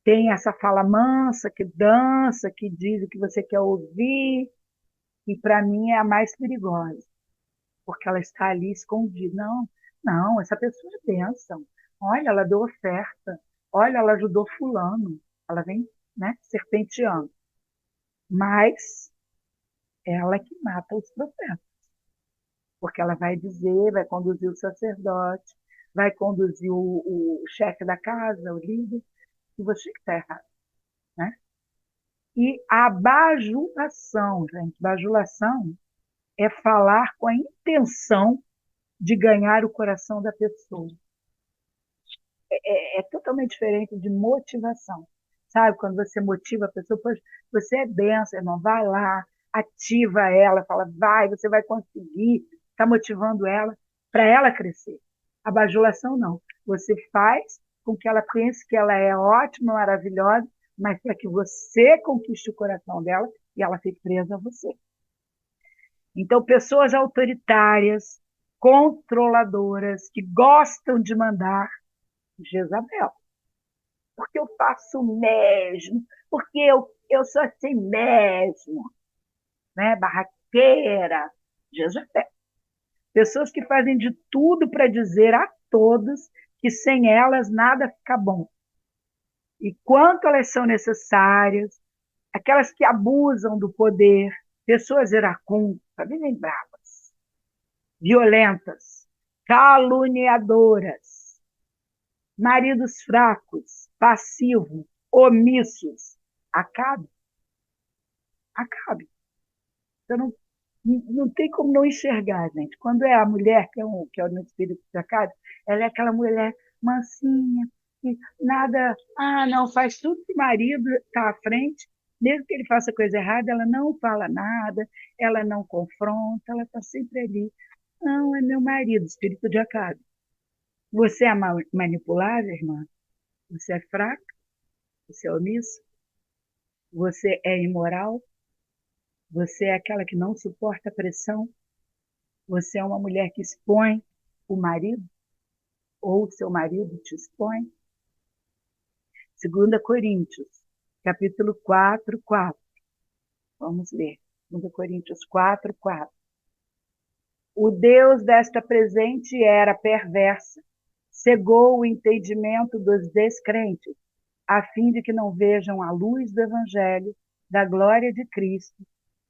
Tem essa fala mansa, que dança, que diz o que você quer ouvir, e para mim é a mais perigosa, porque ela está ali escondida. Não, não, essa pessoa é bênção. Olha, ela deu oferta. Olha, ela ajudou fulano. Ela vem, né, serpenteando. Mas ela que mata os profetas, porque ela vai dizer, vai conduzir o sacerdote, vai conduzir o chefe da casa, o líder, e você que está errado. Né? E a bajulação, gente, bajulação é falar com a intenção de ganhar o coração da pessoa. É totalmente diferente de motivação. Sabe, quando você motiva a pessoa, poxa, você é benção, irmão, vai lá, ativa ela, fala, vai, você vai conseguir, está motivando ela para ela crescer. A bajulação não. Você faz com que ela pense que ela é ótima, maravilhosa, mas para que você conquiste o coração dela e ela fique presa a você. Então, pessoas autoritárias, controladoras, que gostam de mandar, Jezabel. Porque eu faço mesmo, porque eu sou assim mesmo, né? Barraqueira, Jezabel. Pessoas que fazem de tudo para dizer a todos que sem elas nada fica bom. E quanto elas são necessárias, aquelas que abusam do poder, pessoas iracundas, vivem bravas, violentas, caluniadoras, maridos fracos, passivos, omissos. Acabe, acabe. Você não tem como não enxergar, gente. Quando é a mulher, que é o meu espírito de acabe, ela é aquela mulher mansinha, que nada, não, faz tudo que o marido está à frente, mesmo que ele faça coisa errada, ela não fala nada, ela não confronta, ela está sempre ali. Não, é meu marido, espírito de acabe. Você é manipulável, irmã? Você é fraca? Você é omisso? Você é imoral? Você é aquela que não suporta a pressão? Você é uma mulher que expõe o marido? Ou seu marido te expõe? 2 Coríntios, capítulo 4, 4. Vamos ler. 2 Coríntios 4, 4. O Deus desta presente era perversa, cegou o entendimento dos descrentes, a fim de que não vejam a luz do Evangelho da glória de Cristo,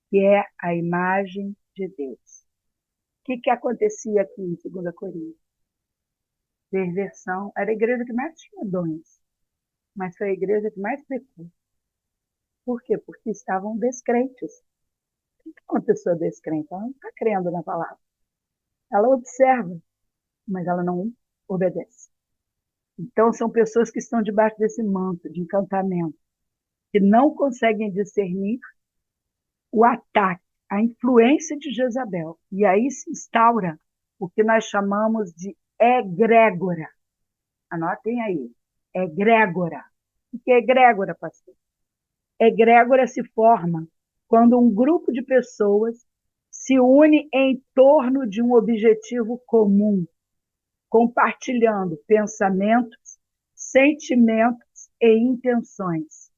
que é a imagem de Deus. O que acontecia aqui em 2 Coríntios? Perversão. Era a igreja que mais tinha dons, mas foi a igreja que mais pecou. Por quê? Porque estavam descrentes. O que é uma pessoa descrente? Ela não está crendo na palavra. Ela observa, mas ela não obedece. Então, são pessoas que estão debaixo desse manto de encantamento, que não conseguem discernir o ataque, a influência de Jezabel. E aí se instaura o que nós chamamos de egrégora. Anotem aí. Egrégora. O que é egrégora, pastor? Egrégora se forma quando um grupo de pessoas se une em torno de um objetivo comum, compartilhando pensamentos, sentimentos e intenções.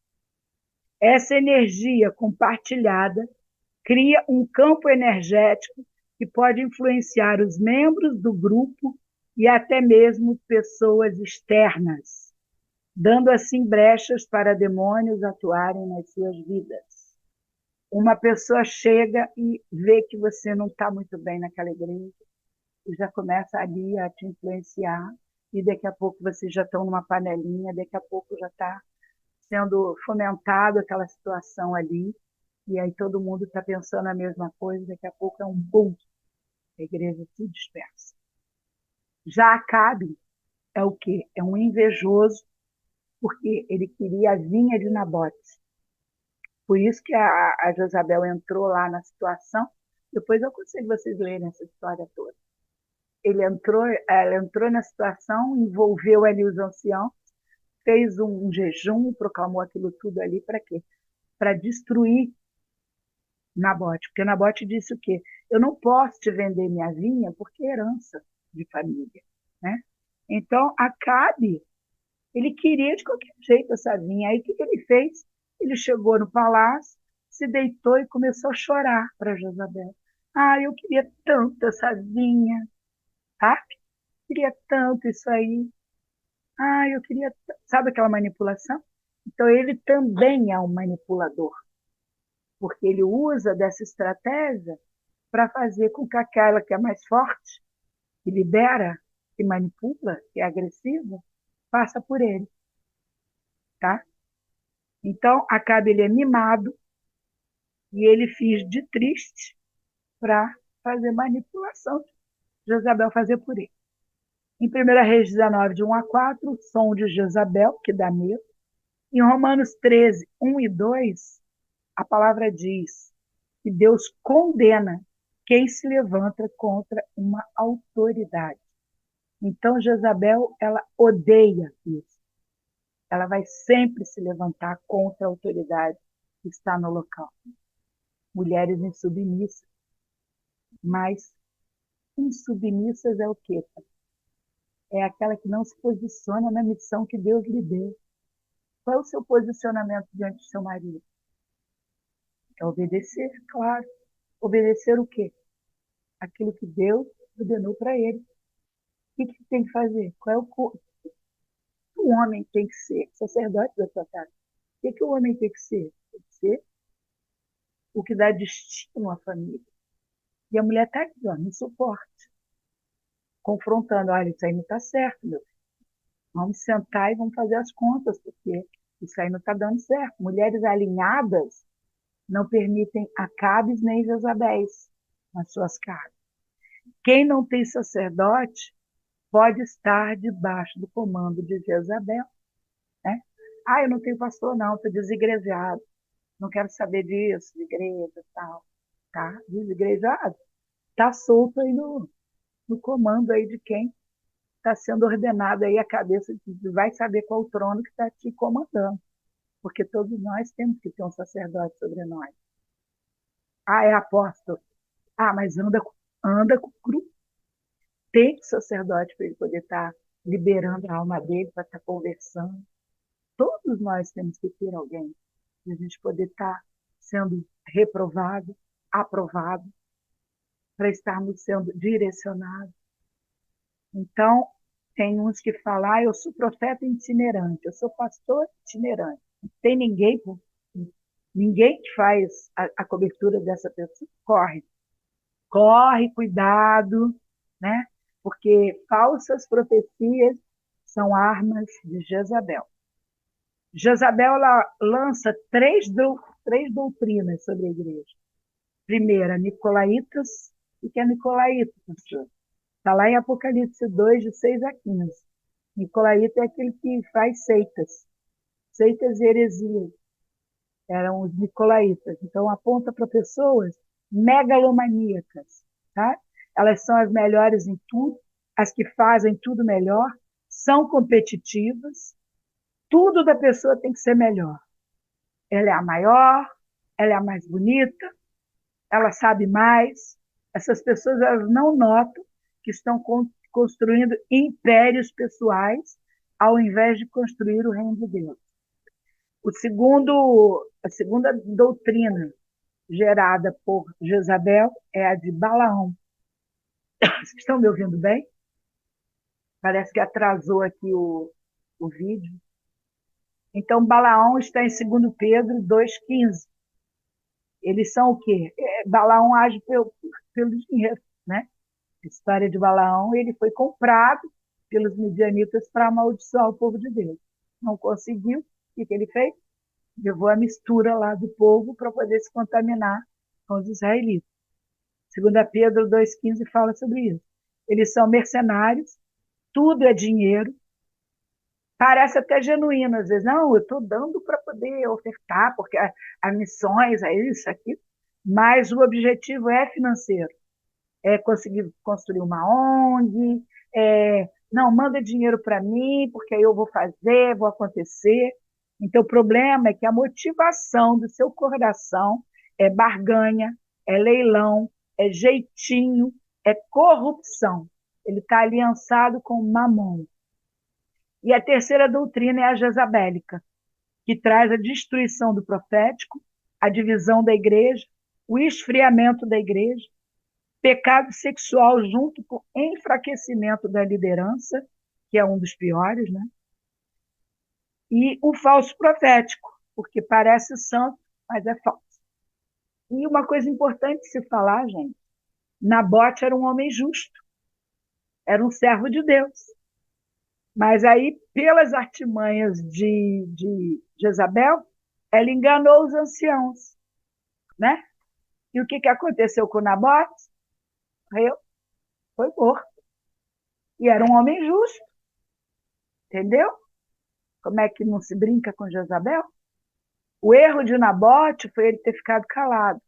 Essa energia compartilhada cria um campo energético que pode influenciar os membros do grupo e até mesmo pessoas externas, dando assim brechas para demônios atuarem nas suas vidas. Uma pessoa chega e vê que você não está muito bem naquela igreja e já começa ali a te influenciar, e daqui a pouco vocês já estão numa panelinha, daqui a pouco já está sendo fomentado aquela situação ali, e aí todo mundo está pensando a mesma coisa, daqui a pouco é um boom, a igreja se dispersa. Já Acabe é o quê? É um invejoso, porque ele queria a vinha de Nabote. Por isso que a Jezabel entrou lá na situação. Depois eu aconselho vocês lerem essa história toda. Ela entrou na situação, envolveu ali os anciãos, fez um jejum, proclamou aquilo tudo ali para quê? Para destruir Nabote. Porque Nabote disse o quê? Eu não posso te vender minha vinha porque é herança de família. Né? Então, Acabe, ele queria de qualquer jeito essa vinha. Aí o que ele fez? Ele chegou no palácio, se deitou e começou a chorar para Jezabel. Ah, eu queria tanto essa vinha, tá? Queria tanto isso aí. Ah, eu queria. Sabe aquela manipulação? Então, ele também é um manipulador, porque ele usa dessa estratégia para fazer com que aquela que é mais forte, que libera, que manipula, que é agressiva, passa por ele, tá? Então, Acabe ele é mimado e ele finge de triste para fazer manipulação. Jezabel fazer por ele. Em 1 Reis 19, de 1 a 4, o som de Jezabel, que dá medo. Em Romanos 13, 1 e 2, a palavra diz que Deus condena quem se levanta contra uma autoridade. Então, Jezabel, ela odeia isso. Ela vai sempre se levantar contra a autoridade que está no local. Mulheres insubmissas. Mas insubmissas é o quê? É aquela que não se posiciona na missão que Deus lhe deu. Qual é o seu posicionamento diante do seu marido? É obedecer, claro. Obedecer o quê? Aquilo que Deus ordenou para ele. O que tem que fazer? Qual é o homem tem que ser? Sacerdote da sua casa. O que o homem tem que ser? Tem que ser o que dá destino à família. E a mulher está aqui, ó, no suporte, confrontando. Olha, isso aí não está certo, meu. Vamos sentar e vamos fazer as contas, porque isso aí não está dando certo. Mulheres alinhadas não permitem Acabes nem Jezabéis nas suas casas. Quem não tem sacerdote pode estar debaixo do comando de Jezabel. Né? Ah, eu não tenho pastor, não, estou desigrejado. Não quero saber disso, de igreja e tal. Tá? Desigrejado. Está solto aí no comando aí de quem está sendo ordenado aí a cabeça, vai saber qual o trono que está te comandando. Porque todos nós temos que ter um sacerdote sobre nós. Ah, é apóstolo. Ah, mas anda com o grupo. Tem que sacerdote para ele poder estar liberando a alma dele, para estar conversando. Todos nós temos que ter alguém para a gente poder estar sendo reprovado, aprovado, para estarmos sendo direcionados. Então, tem uns que falam, eu sou profeta itinerante, eu sou pastor itinerante. Não tem ninguém que faz a cobertura dessa pessoa. Corre, cuidado, né? Porque falsas profecias são armas de Jezabel. Jezabel ela lança três doutrinas sobre a igreja. Primeira, Nicolaítas. O que é Nicolaíta, pastor? Está lá em Apocalipse 2, de 6 a 15. Nicolaíta é aquele que faz seitas. Seitas e heresias. Eram os nicolaítas. Então, aponta para pessoas megalomaníacas. Tá? Elas são as melhores em tudo, as que fazem tudo melhor, são competitivas, tudo da pessoa tem que ser melhor. Ela é a maior, ela é a mais bonita, ela sabe mais. Essas pessoas elas não notam que estão construindo impérios pessoais ao invés de construir o reino de Deus. A segunda doutrina gerada por Jezabel é a de Balaão. Vocês estão me ouvindo bem? Parece que atrasou aqui o vídeo. Então, Balaão está em 2 Pedro 2,15. Eles são o quê? Balaão age pelo dinheiro, né? A história de Balaão, ele foi comprado pelos midianitas para amaldiçoar o povo de Deus. Não conseguiu. O que ele fez? Levou a mistura lá do povo para poder se contaminar com os israelitas. 2 Pedro 2,15 fala sobre isso. Eles são mercenários, tudo é dinheiro, parece até genuíno, às vezes, não, eu estou dando para poder ofertar, porque as missões, é isso, aqui, mas o objetivo é financeiro, é conseguir construir uma ONG, não, manda dinheiro para mim, porque aí eu vou fazer, vou acontecer. Então, o problema é que a motivação do seu coração é barganha, é leilão, é jeitinho, é corrupção. Ele está aliançado com Mamon. E a terceira doutrina é a jezabélica, que traz a destruição do profético, a divisão da igreja, o esfriamento da igreja, pecado sexual junto com enfraquecimento da liderança, que é um dos piores, né? E o falso profético, porque parece santo, mas é falso. E uma coisa importante de se falar, gente, Nabote era um homem justo, era um servo de Deus. Mas aí, pelas artimanhas de Jezabel, ela enganou os anciãos, né? E o que aconteceu com Nabote? Morreu, foi morto. E era um homem justo, entendeu? Como é que não se brinca com Jezabel? O erro de Nabote foi ele ter ficado calado.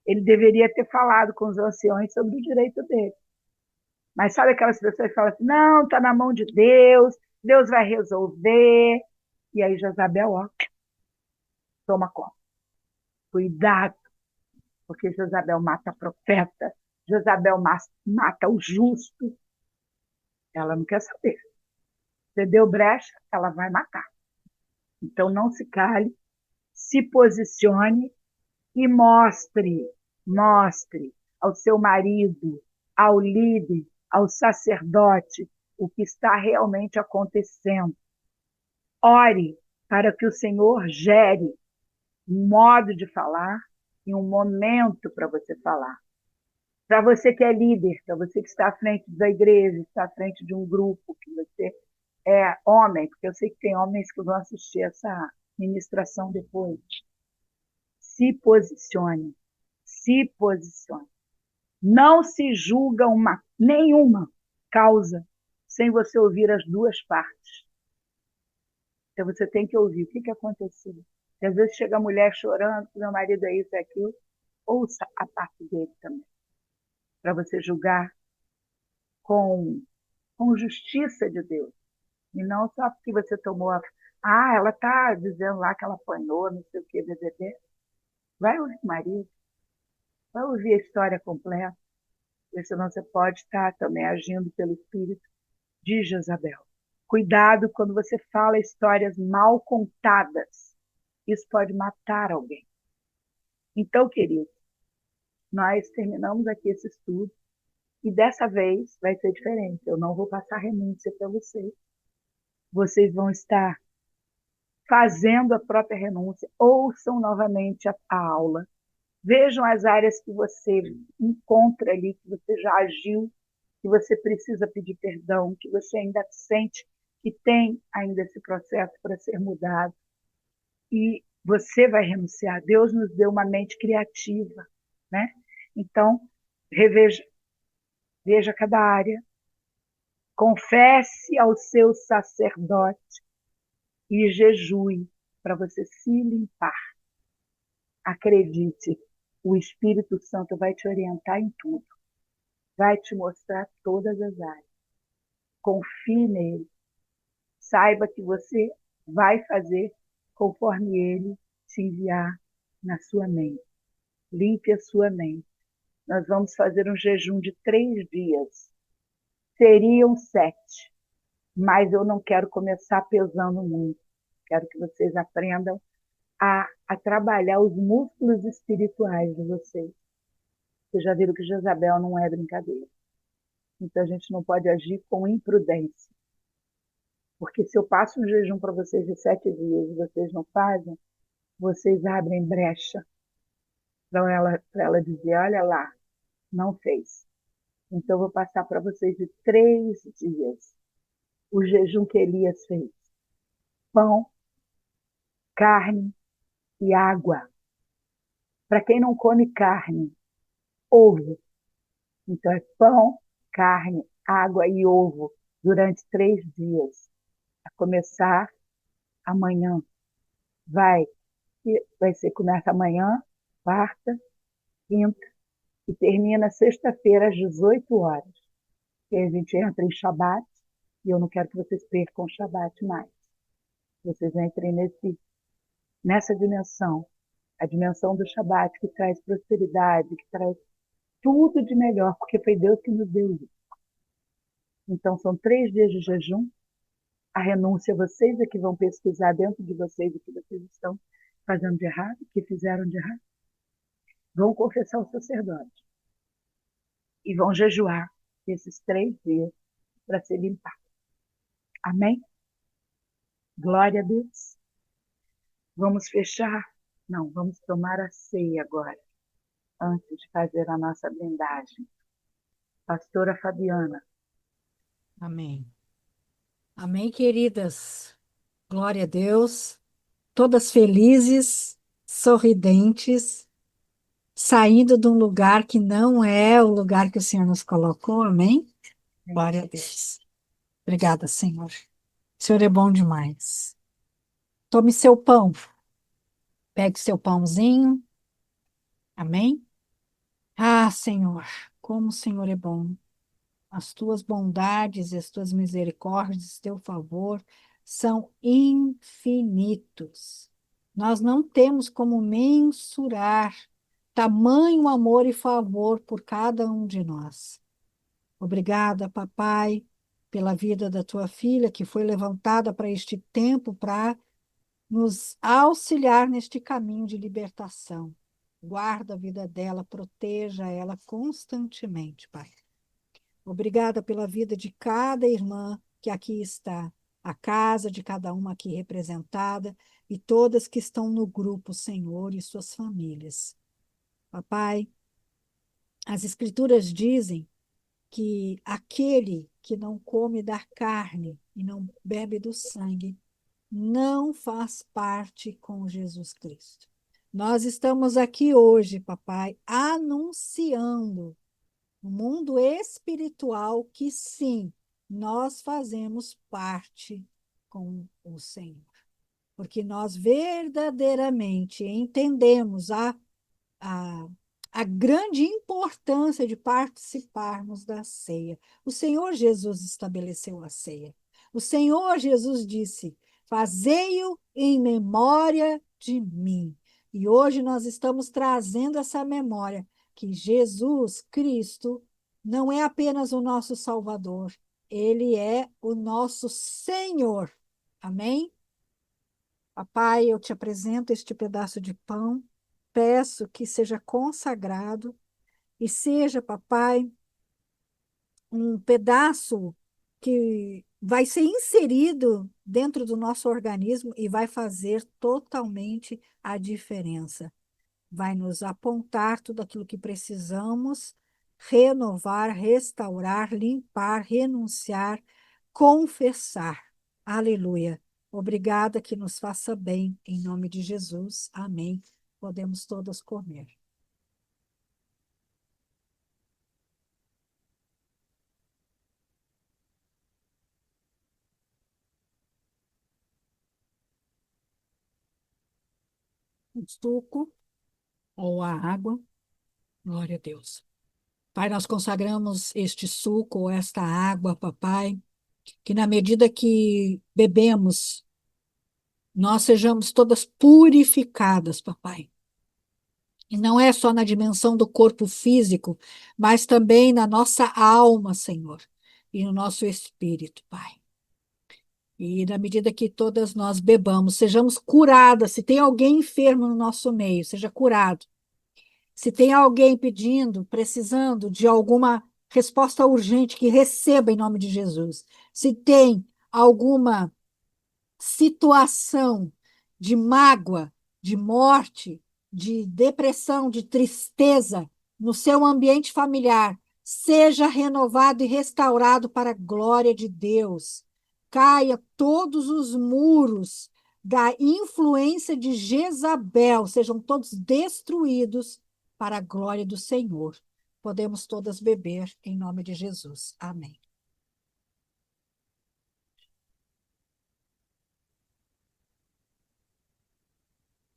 Ele deveria ter falado com os anciões sobre o direito dele. Mas sabe aquelas pessoas que falam assim, não, está na mão de Deus, Deus vai resolver. E aí Jezabel, ó, toma conta. Cuidado, porque Jezabel mata profeta, Jezabel mata o justo. Ela não quer saber. Você deu brecha, ela vai matar. Então não se cale, se posicione e mostre ao seu marido, ao líder, ao sacerdote, o que está realmente acontecendo. Ore para que o Senhor gere um modo de falar e um momento para você falar. Para você que é líder, para você que está à frente da igreja, está à frente de um grupo, que você é homem, porque eu sei que tem homens que vão assistir essa ministração depois. Se posicione, se posicione. Não se julga nenhuma causa sem você ouvir as duas partes. Então você tem que ouvir o que aconteceu. E às vezes chega a mulher chorando, que meu marido é isso, é aquilo. Ouça a parte dele também, para você julgar com, com justiça de Deus. E não só porque você tomou ela está dizendo lá que ela apanhou, não sei o que, BBB. Vai ouvir o marido, vai ouvir a história completa, porque senão você pode estar também agindo pelo espírito de Jezabel. Cuidado quando você fala histórias mal contadas. Isso pode matar alguém. Então, querido, nós terminamos aqui esse estudo e dessa vez vai ser diferente. Eu não vou passar renúncia para vocês. Vocês vão estar fazendo a própria renúncia. Ouçam novamente a aula. Vejam as áreas que você encontra ali, que você já agiu, que você precisa pedir perdão, que você ainda sente que tem ainda esse processo para ser mudado. E você vai renunciar. Deus nos deu uma mente criativa, né? Então, veja cada área, confesse ao seu sacerdote e jejue para você se limpar. Acredite, o Espírito Santo vai te orientar em tudo, vai te mostrar todas as áreas. Confie nele, saiba que você vai fazer conforme ele te enviar na sua mente. Limpe a sua mente. Nós vamos fazer um jejum de 3 dias. Seriam 7, mas eu não quero começar pesando muito. Quero que vocês aprendam a trabalhar os músculos espirituais de vocês. Vocês já viram que Jezabel não é brincadeira. Então, a gente não pode agir com imprudência. Porque se eu passo um jejum para vocês de 7 dias e vocês não fazem, vocês abrem brecha para ela dizer, olha lá, não fez. Então, eu vou passar para vocês de 3 dias o jejum que Elias fez. Pão, carne e água. Para quem não come carne, ovo. Então, é pão, carne, água e ovo durante 3 dias. A começar amanhã. Vai, vai ser, começa amanhã, quarta, quinta, e termina sexta-feira às 18 horas. E a gente entra em Shabat, e eu não quero que vocês percam o Shabat mais. Vocês entrem nessa dimensão, a dimensão do Shabat, que traz prosperidade, que traz tudo de melhor, porque foi Deus que nos deu isso. Então, são 3 dias de jejum. A renúncia, vocês é que vão pesquisar dentro de vocês o que vocês estão fazendo de errado, o que fizeram de errado. Vão confessar ao sacerdote e vão jejuar esses 3 dias para ser limpado. Amém? Glória a Deus. Vamos fechar? Não, vamos tomar a ceia agora, antes de fazer a nossa blindagem. Pastora Fabiana. Amém. Amém, queridas. Glória a Deus. Todas felizes, sorridentes, saindo de um lugar que não é o lugar que o Senhor nos colocou. Amém? Glória a Deus. Obrigada, Senhor. O Senhor é bom demais. Tome seu pão. Pegue seu pãozinho. Amém? Ah, Senhor, como o Senhor é bom. As tuas bondades e as tuas misericórdias, teu favor, são infinitos. Nós não temos como mensurar tamanho amor e favor por cada um de nós. Obrigada, papai, pela vida da tua filha, que foi levantada para este tempo, para nos auxiliar neste caminho de libertação. Guarda a vida dela, proteja ela constantemente, Pai. Obrigada pela vida de cada irmã que aqui está, a casa de cada uma aqui representada e todas que estão no grupo, Senhor, e suas famílias. Papai, as Escrituras dizem que aquele que não come da carne e não bebe do sangue não faz parte com Jesus Cristo. Nós estamos aqui hoje, papai, anunciando no mundo espiritual que sim, nós fazemos parte com o Senhor. Porque nós verdadeiramente entendemos a, a grande importância de participarmos da ceia. O Senhor Jesus estabeleceu a ceia. O Senhor Jesus disse: fazei-o em memória de mim. E hoje nós estamos trazendo essa memória que Jesus Cristo não é apenas o nosso Salvador, ele é o nosso Senhor. Amém? Papai, eu te apresento este pedaço de pão, peço que seja consagrado e seja, papai, um pedaço que vai ser inserido dentro do nosso organismo e vai fazer totalmente a diferença. Vai nos apontar tudo aquilo que precisamos renovar, restaurar, limpar, renunciar, confessar. Aleluia. Obrigada, que nos faça bem, em nome de Jesus. Amém. Podemos todas comer. O suco ou a água. Glória a Deus. Pai, nós consagramos este suco ou esta água, papai, que na medida que bebemos, nós sejamos todas purificadas, papai. E não é só na dimensão do corpo físico, mas também na nossa alma, Senhor, e no nosso espírito, Pai. E na medida que todas nós bebamos, sejamos curadas. Se tem alguém enfermo no nosso meio, seja curado. Se tem alguém pedindo, precisando de alguma resposta urgente, que receba em nome de Jesus. Se tem alguma situação de mágoa, de morte, de depressão, de tristeza no seu ambiente familiar, seja renovado e restaurado para a glória de Deus. Caia todos os muros da influência de Jezabel, sejam todos destruídos para a glória do Senhor. Podemos todas beber em nome de Jesus. Amém.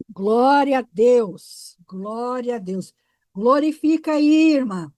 Glória a Deus, glória a Deus. Glorifica aí, irmã.